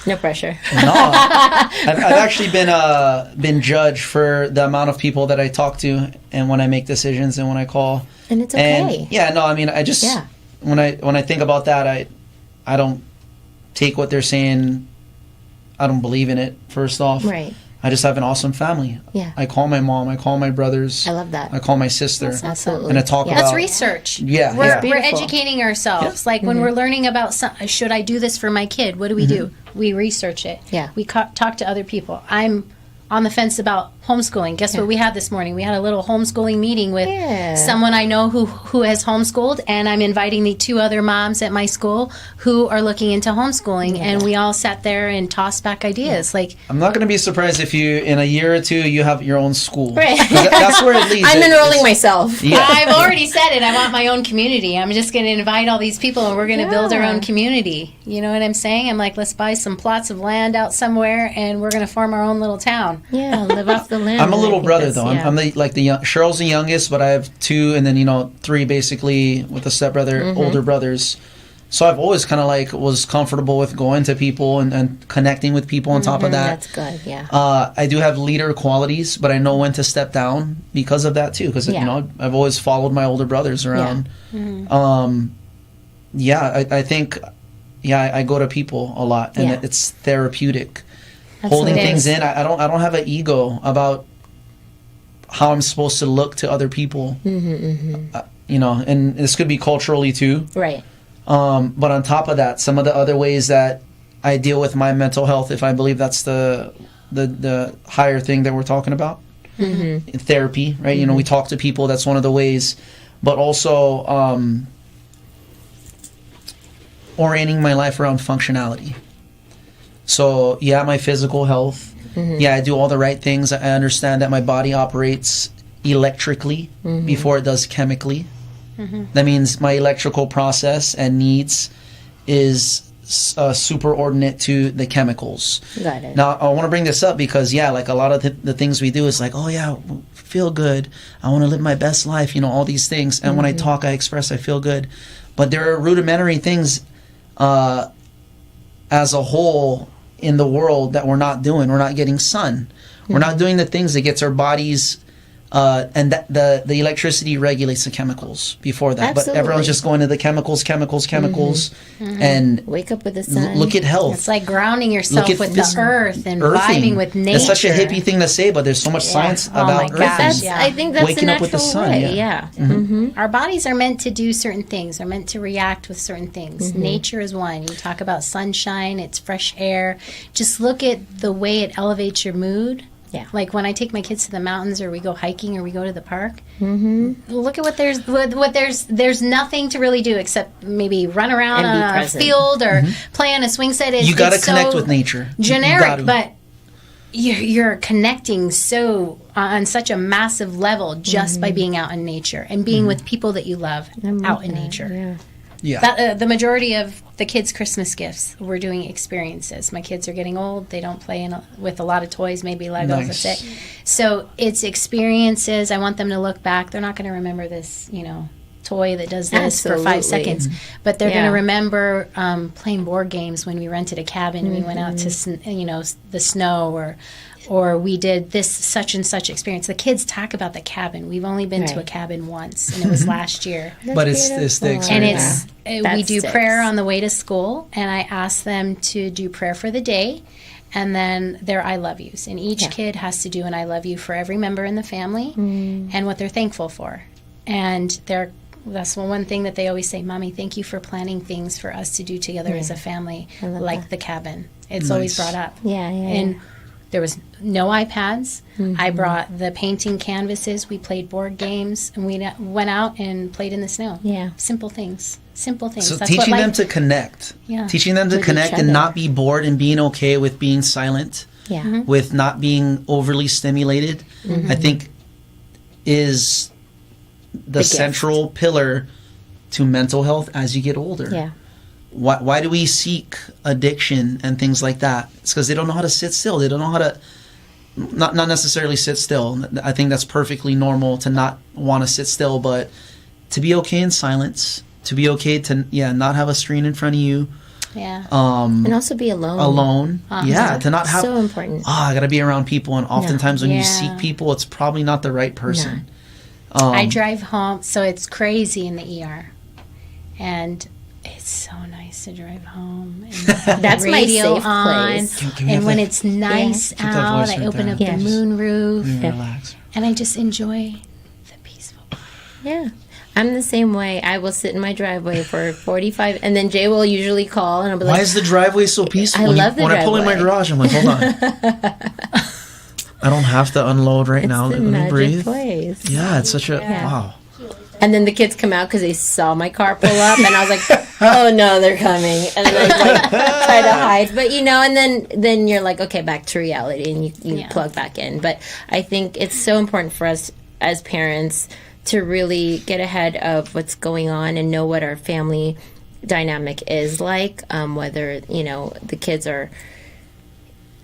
No pressure. no. I've actually been judged for the amount of people that I talk to and when I make decisions and when I call. And it's okay. And yeah, no, I mean, I just Yeah. when I think about that, I don't take what they're saying. I don't believe in it. First off, Right. I just have an awesome family. Yeah. I call my mom. I call my brothers. I love that. I call my sister. Absolutely. And I talk Yeah. about. That's research. Yeah, We're, yeah. we're Beautiful. educating ourselves. Like when we're learning about should I do this for my kid? What do we do? We research it. Yeah. We talk to other people. I'm on the fence about homeschooling. Guess what we had this morning? We had a little homeschooling meeting with someone I know who has homeschooled, and I'm inviting the 2 other moms at my school who are looking into homeschooling, and we all sat there and tossed back ideas. Like, I'm not going to be surprised if you, in a year or two, you have your own school. Right. 'Cause that's where it leads. I'm enrolling myself. Yeah. I've already said it. I want my own community. I'm just going to invite all these people, and we're going to build our own community. You know what I'm saying? I'm like, let's buy some plots of land out somewhere, and we're going to form our own little town. Yeah, live off the land. I'm a I little think brother that's- though. yeah. I'm the young, Cheryl's the youngest, but I have 2, and then 3 basically with a stepbrother, older brothers. So I've always kind of was comfortable with going to people and connecting with people. On top of that, That's good, yeah. I do have leader qualities, but I know when to step down because of that too. Because Yeah. I've always followed my older brothers around. I think I go to people a lot, and Yeah. it's therapeutic. Absolutely. Holding It things is. in. I don't have an ego about how I'm supposed to look to other people. And this could be culturally too. Right. But on top of that, some of the other ways that I deal with my mental health, if I believe that's the higher thing that we're talking about, in therapy, right? We talk to people. That's one of the ways. But also orienting my life around functionality. So my physical health. I do all the right things. I understand that my body operates electrically before it does chemically. That means my electrical process and needs is superordinate to the chemicals. Got it. Now, I want to bring this up because, like a lot of the things we do is like, oh, yeah, feel good. I want to live my best life, all these things. And when I talk, I express I feel good. But there are rudimentary things as a whole in the world that we're not doing. We're not getting sun. We're not doing the things that gets our bodies and that the electricity regulates the chemicals before that. Absolutely. But everyone's just going to the chemicals, and Wake up with the sun. look at health. It's like grounding yourself Look at with this the earth and earthing. vibing with nature. It's such a hippie thing to say, but there's so much science Oh about my earthing. gosh, That's, yeah. I think that's Waking the up with the natural sun, way. yeah. Yeah. Our bodies are meant to do certain things. They're meant to react with certain things. Nature is one. You talk about sunshine, it's fresh air. Just look at the way it elevates your mood. Yeah. Like when I take my kids to the mountains, or we go hiking, or we go to the park. Look at what there's nothing to really do except maybe run around And be on a present. field or play on a swing set. You got to it's connect so with nature. You generic, gotta. but you're connecting so on such a massive level just by being out in nature and being with people that you love out in nature. Yeah. Yeah. The majority of the kids' Christmas gifts, we're doing experiences. My kids are getting old; they don't play with a lot of toys, maybe Legos. Nice. That's it. So it's experiences. I want them to look back. They're not going to remember this, toy that does this for 5 Absolutely. seconds, but they're going Yeah. to remember playing board games when we rented a cabin. We went out to the snow, or we did this such and such experience. The kids talk about the cabin. We've only been to a Right. cabin once, and it was last year. But it's the beautiful. experience. And we That's do six. prayer on the way to school, and I ask them to do prayer for the day, and then their I love yous. And each kid has to do an I love you for every member in the family and what they're thankful for. And that's one thing that they always say, Mommy, thank you for planning things for us to do together as a family, like the cabin. It's always Nice. brought up. Yeah, yeah, And there was no iPads. I brought the painting canvases. We played board games, and we went out and played in the snow. Yeah. Simple things. Simple things. So That's teaching what them life- to connect. Yeah. Teaching them to With each connect and other. not be bored and being okay with being silent, Yeah. with not being overly stimulated, I think is the gift. central pillar to mental health as you get older. Yeah. Why do we seek addiction and things like that? It's because they don't know how to sit still. They don't know how to not necessarily sit still. I think that's perfectly normal to not want to sit still, but to be okay in silence, to be okay to not have a screen in front of you. Yeah. And also be alone. Yeah, to not have so important. I gotta be around people, and oftentimes when you Yeah. seek people, it's probably not the right person. I drive home, so it's crazy in the ER, and it's so nice to drive home. And have That's the my radio safe on, place. Can we and have when that- it's nice Keep that out, voice I right open there. up Yes. the moon roof, Relax. and I just enjoy the peaceful. Yeah. I'm the same way. I will sit in my driveway for 45, and then Jay will usually call, and I'll be Why like, is the driveway so peaceful? I love the when I pull in my driveway. garage, I'm like, hold on. I don't have to unload right now. the Let me magic breathe. place. Yeah, it's such a wow. And then the kids come out because they saw my car pull up, and I was like, "Oh no, they're coming!" And then I like try to hide, but and then you're like, "Okay, back to reality," and you plug back in. But I think it's so important for us as parents to really get ahead of what's going on and know what our family dynamic is like, whether the kids are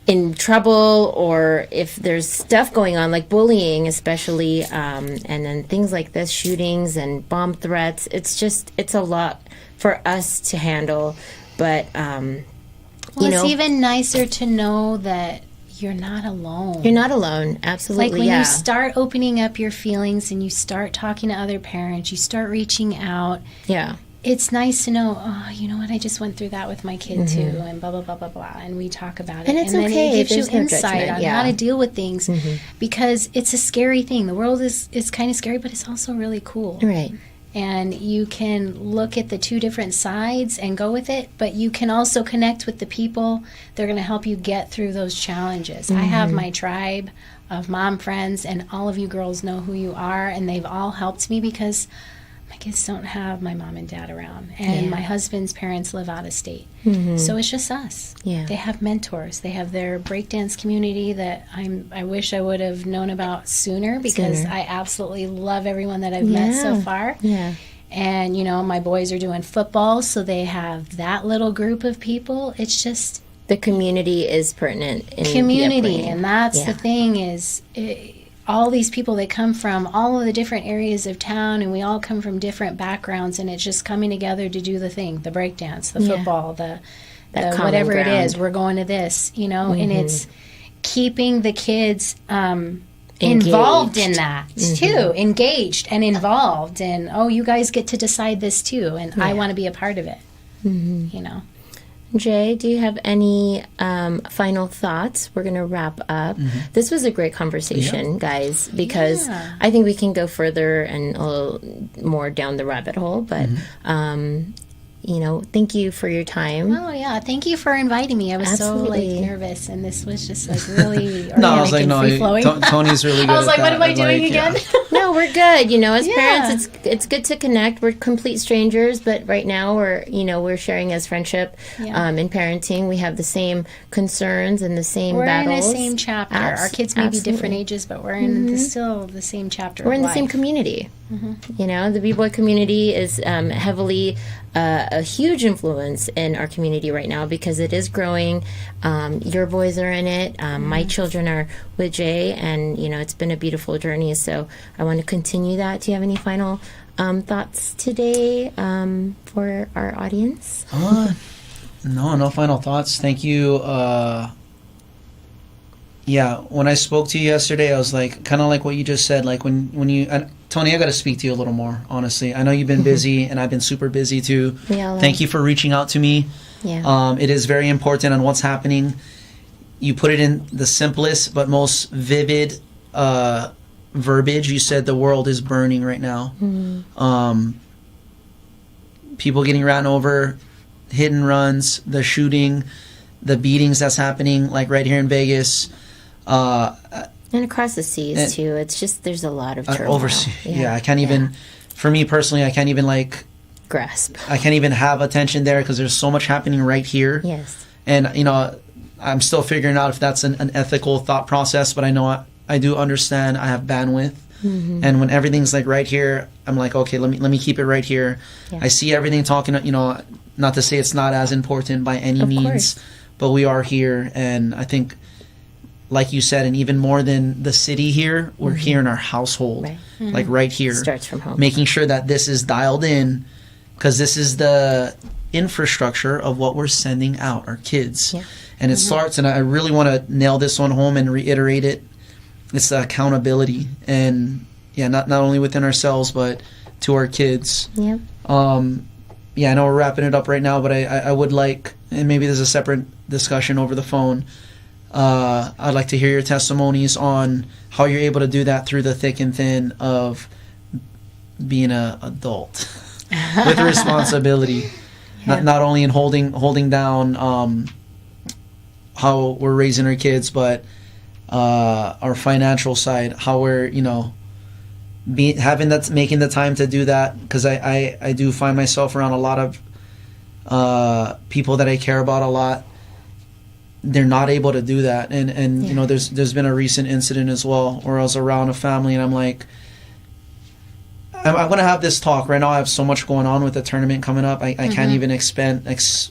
in trouble or if there's stuff going on like bullying especially, and then things like this, shootings and bomb threats. It's a lot for us to handle, but It's even nicer to know that you're not alone. you're not alone. Absolutely. Like when yeah. you start opening up your feelings and you start talking to other parents, you start reaching out. Yeah. It's nice to know, oh, you know what, I just went through that with my kid too, and blah, blah, blah, blah, blah, and we talk about it. And it's then okay, it gives you there's no insight judgment, on yeah. how to deal with things, because it's a scary thing. The world is kind of scary, but it's also really cool. Right. And you can look at the two different sides and go with it, but you can also connect with the people that are going to help you get through those challenges. I have my tribe of mom friends, and all of you girls know who you are, and they've all helped me because my kids don't have my mom and dad around, and my husband's parents live out of state. So it's just us. Yeah. They have mentors. They have their breakdance community that I wish I would have known about sooner, because I absolutely love everyone that I've met so far. Yeah. And, my boys are doing football, so they have that little group of people. It's just The community is pertinent in the community, upbringing. and that's Yeah. the thing is all these people, they come from all of the different areas of town, and we all come from different backgrounds, and it's just coming together to do the thing, the breakdance, the football, the common whatever it ground. is, we're going to this, and it's keeping the kids involved in that too, engaged and involved, and you guys get to decide this too, and I want to be a part of it. Jay, do you have any final thoughts? We're going to wrap up. This was a great conversation, guys, because I think we can go further and a little more down the rabbit hole. But, thank you for your time. Oh yeah, thank you for inviting me. I was Absolutely. so nervous, and this was just really organic No, I was like, and no, free flowing. Tony's really good. I was at like, what that. am I doing Like, again? No, we're good. As Yeah. parents, it's good to connect. We're complete strangers, but right now we're sharing as friendship. In parenting, we have the same concerns and the same We're battles. in the same chapter. Our kids may be different absolutely. ages, but we're in still the same chapter. We're of in the life. same community. The B-boy community is heavily a huge influence in our community right now because it is growing. Your boys are in it. My children are with Jay, and it's been a beautiful journey. So I want to continue that. Do you have any final thoughts today for our audience? No final thoughts. Thank you. When I spoke to you yesterday, I was like, kind of like what you just said. Like when you, Tony, I got to speak to you a little more, honestly. I know you've been busy, and I've been super busy too. Yeah, Thank you for reaching out to me. Yeah. It is very important on what's happening. You put it in the simplest but most vivid verbiage. You said the world is burning right now. People getting ran over, hit and runs, the shooting, the beatings that's happening, like right here in Vegas. And across the seas too. It's just there's a lot of turmoil. Overseas. Yeah, I can't even. For me personally, I can't even grasp. I can't even have attention there because there's so much happening right here. Yes. And I'm still figuring out if that's an ethical thought process, but I know I do understand. I have bandwidth, and when everything's like right here, I'm like, okay, let me keep it right here. Yeah. I see everything talking. Not to say it's not as important by any means, but we are here, and I think, like you said, and even more than the city here, we're here in our household, Right. like right here. Starts from home. Making sure that this is dialed in because this is the infrastructure of what we're sending out, our kids. Yeah. And it starts, and I really want to nail this one home and reiterate it. It's the accountability, and not only within ourselves, but to our kids. Yeah. I know we're wrapping it up right now, but I would like, and maybe there's a separate discussion over the phone. I'd like to hear your testimonies on how you're able to do that through the thick and thin of being an adult with responsibility. Not only in holding down how we're raising our kids, but our financial side, how we're making the time to do that, because I do find myself around a lot of people that I care about a lot. They're not able to do that, and there's been a recent incident as well where I was around a family, and I'm like, I'm going to have this talk right now. I have so much going on with the tournament coming up. I can't even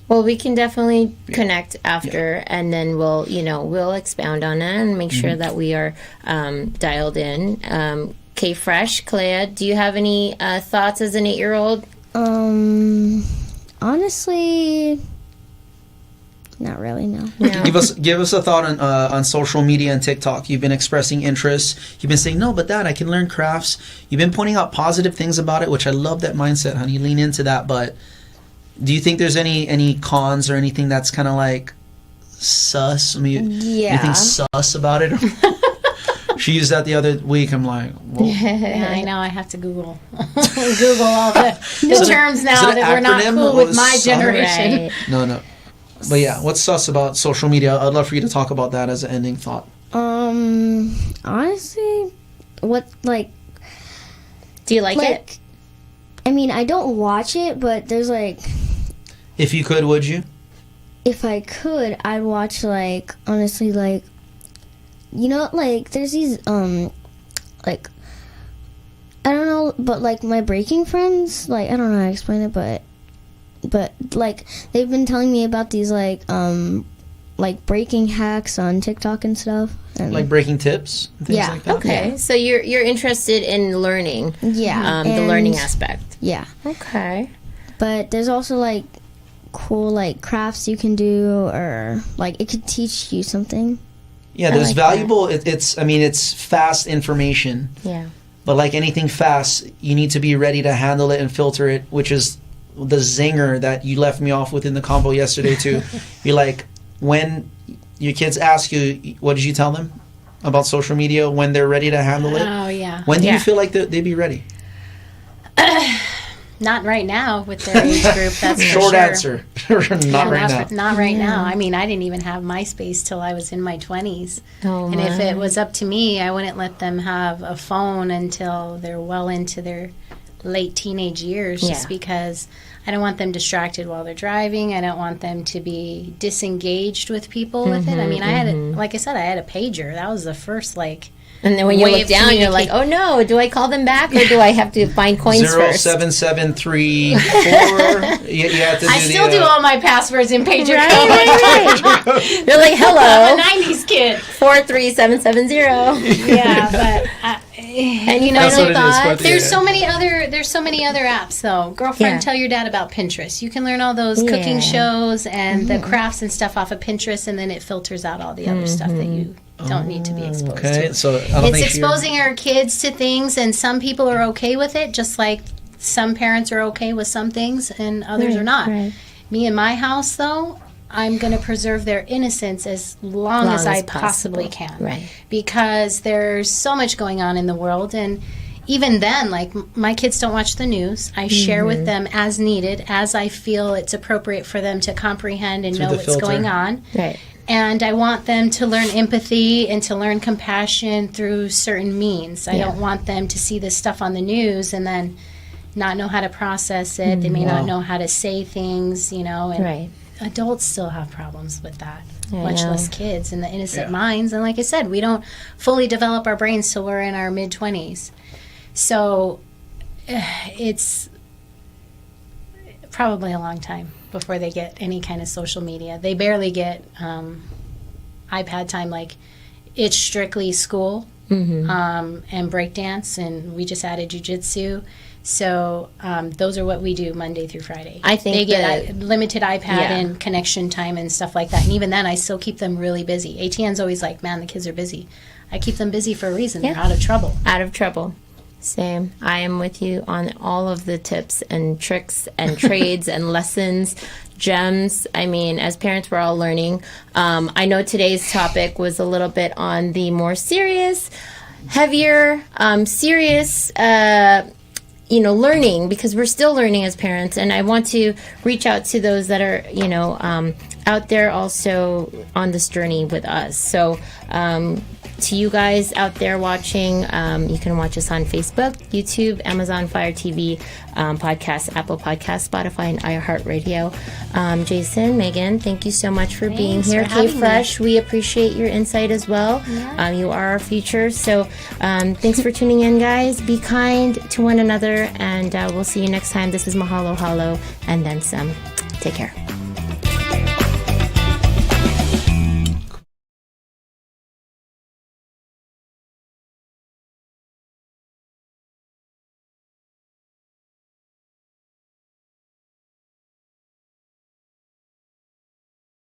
Well, we can definitely connect after, and then we'll expound on it and make sure that we are dialed in. K-Fresh, Clea, do you have any thoughts as an 8-year-old? Honestly, not really, no. Give us a thought on social media and TikTok. You've been expressing interest. You've been saying, no, but Dad, I can learn crafts. You've been pointing out positive things about it, which I love that mindset, honey. Lean into that. But do you think there's any cons or anything that's kind of like sus? I mean, anything sus about it? She used that the other week. I'm like, whoa. Yeah, I know. I have to Google all the terms now that we're not cool with my generation. Right. No. But yeah, what's sus about social media? I'd love for you to talk about that as an ending thought. Honestly, do you like it? I mean, I don't watch it, but there's if you could, would you? If I could, I'd watch honestly, there's these I don't know, but my breaking friends, I don't know how to explain it, but they've been telling me about these breaking hacks on TikTok and stuff, and like breaking tips and things like that. Okay, so you're interested in learning, the learning aspect. Yeah. Okay. But there's also cool crafts you can do, or it could teach you something. Yeah, there's valuable. It's fast information. Yeah. But like anything fast, you need to be ready to handle it and filter it, which is the zinger that you left me off with in the combo yesterday too. Be like, when your kids ask you, what did you tell them about social media when they're ready to handle it? Oh, yeah. When do you feel like they'd be ready? Not right now with their age group, that's for Short sure. answer. Not right now. Not right now. I mean, I didn't even have MySpace till I was in my 20s. Oh, and if it was up to me, I wouldn't let them have a phone until they're well into their late teenage years, just because I don't want them distracted while they're driving. I don't want them to be disengaged with people with it. I mean, I had like I said, I had a pager. That was the first and then when you look down, you're like, oh no, do I call them back or do I have to find coins first? 07734. You have to do I still do all my passwords in pager code. Right. You're like, hello. I'm a 90s kid. 43770. Yeah, but and you know, That's what it is. there's so many other apps though. Girlfriend, tell your dad about Pinterest. You can learn all those cooking shows and the crafts and stuff off of Pinterest, and then it filters out all the other stuff that you don't need to be exposed to. So it's exposing our kids to things, and some people are okay with it, just like some parents are okay with some things and others are not. Right. Me in my house, though, I'm going to preserve their innocence as long as I possibly can. Right. Because there's so much going on in the world, and even then, my kids don't watch the news. I share with them as needed, as I feel it's appropriate for them to comprehend and know what's going on. Right. And I want them to learn empathy and to learn compassion through certain means. I don't want them to see this stuff on the news and then not know how to process it. They may not know how to say things, and adults still have problems with that, much less kids and the innocent minds. And like I said, we don't fully develop our brains till we're in our mid-20s. So it's probably a long time before they get any kind of social media. They barely get iPad time. It's strictly school and breakdance, and we just added jujitsu. So those are what we do Monday through Friday. I think they get that- limited iPad Yeah. and connection time and stuff like that. And even then, I still keep them really busy. ATN's always like, man, the kids are busy. I keep them busy for a reason. Yeah. They're out of trouble. Out of trouble. Same. I am with you on all of the tips and tricks and trades and lessons, gems. I mean, as parents, we're all learning. I know today's topic was a little bit on the more serious, heavier, serious, learning, because we're still learning as parents. And I want to reach out to those that are, out there also on this journey with us. So, to you guys out there watching, you can watch us on Facebook, YouTube, Amazon Fire TV, podcast, Apple Podcast, Spotify, and iHeartRadio. Jason, Megan, thank you so much for being here. for having K-Fresh, we appreciate your insight as well. Yeah. You are our future. So thanks for tuning in, guys. Be kind to one another, and we'll see you next time. This is Mahalo Halo, and then some. Take care.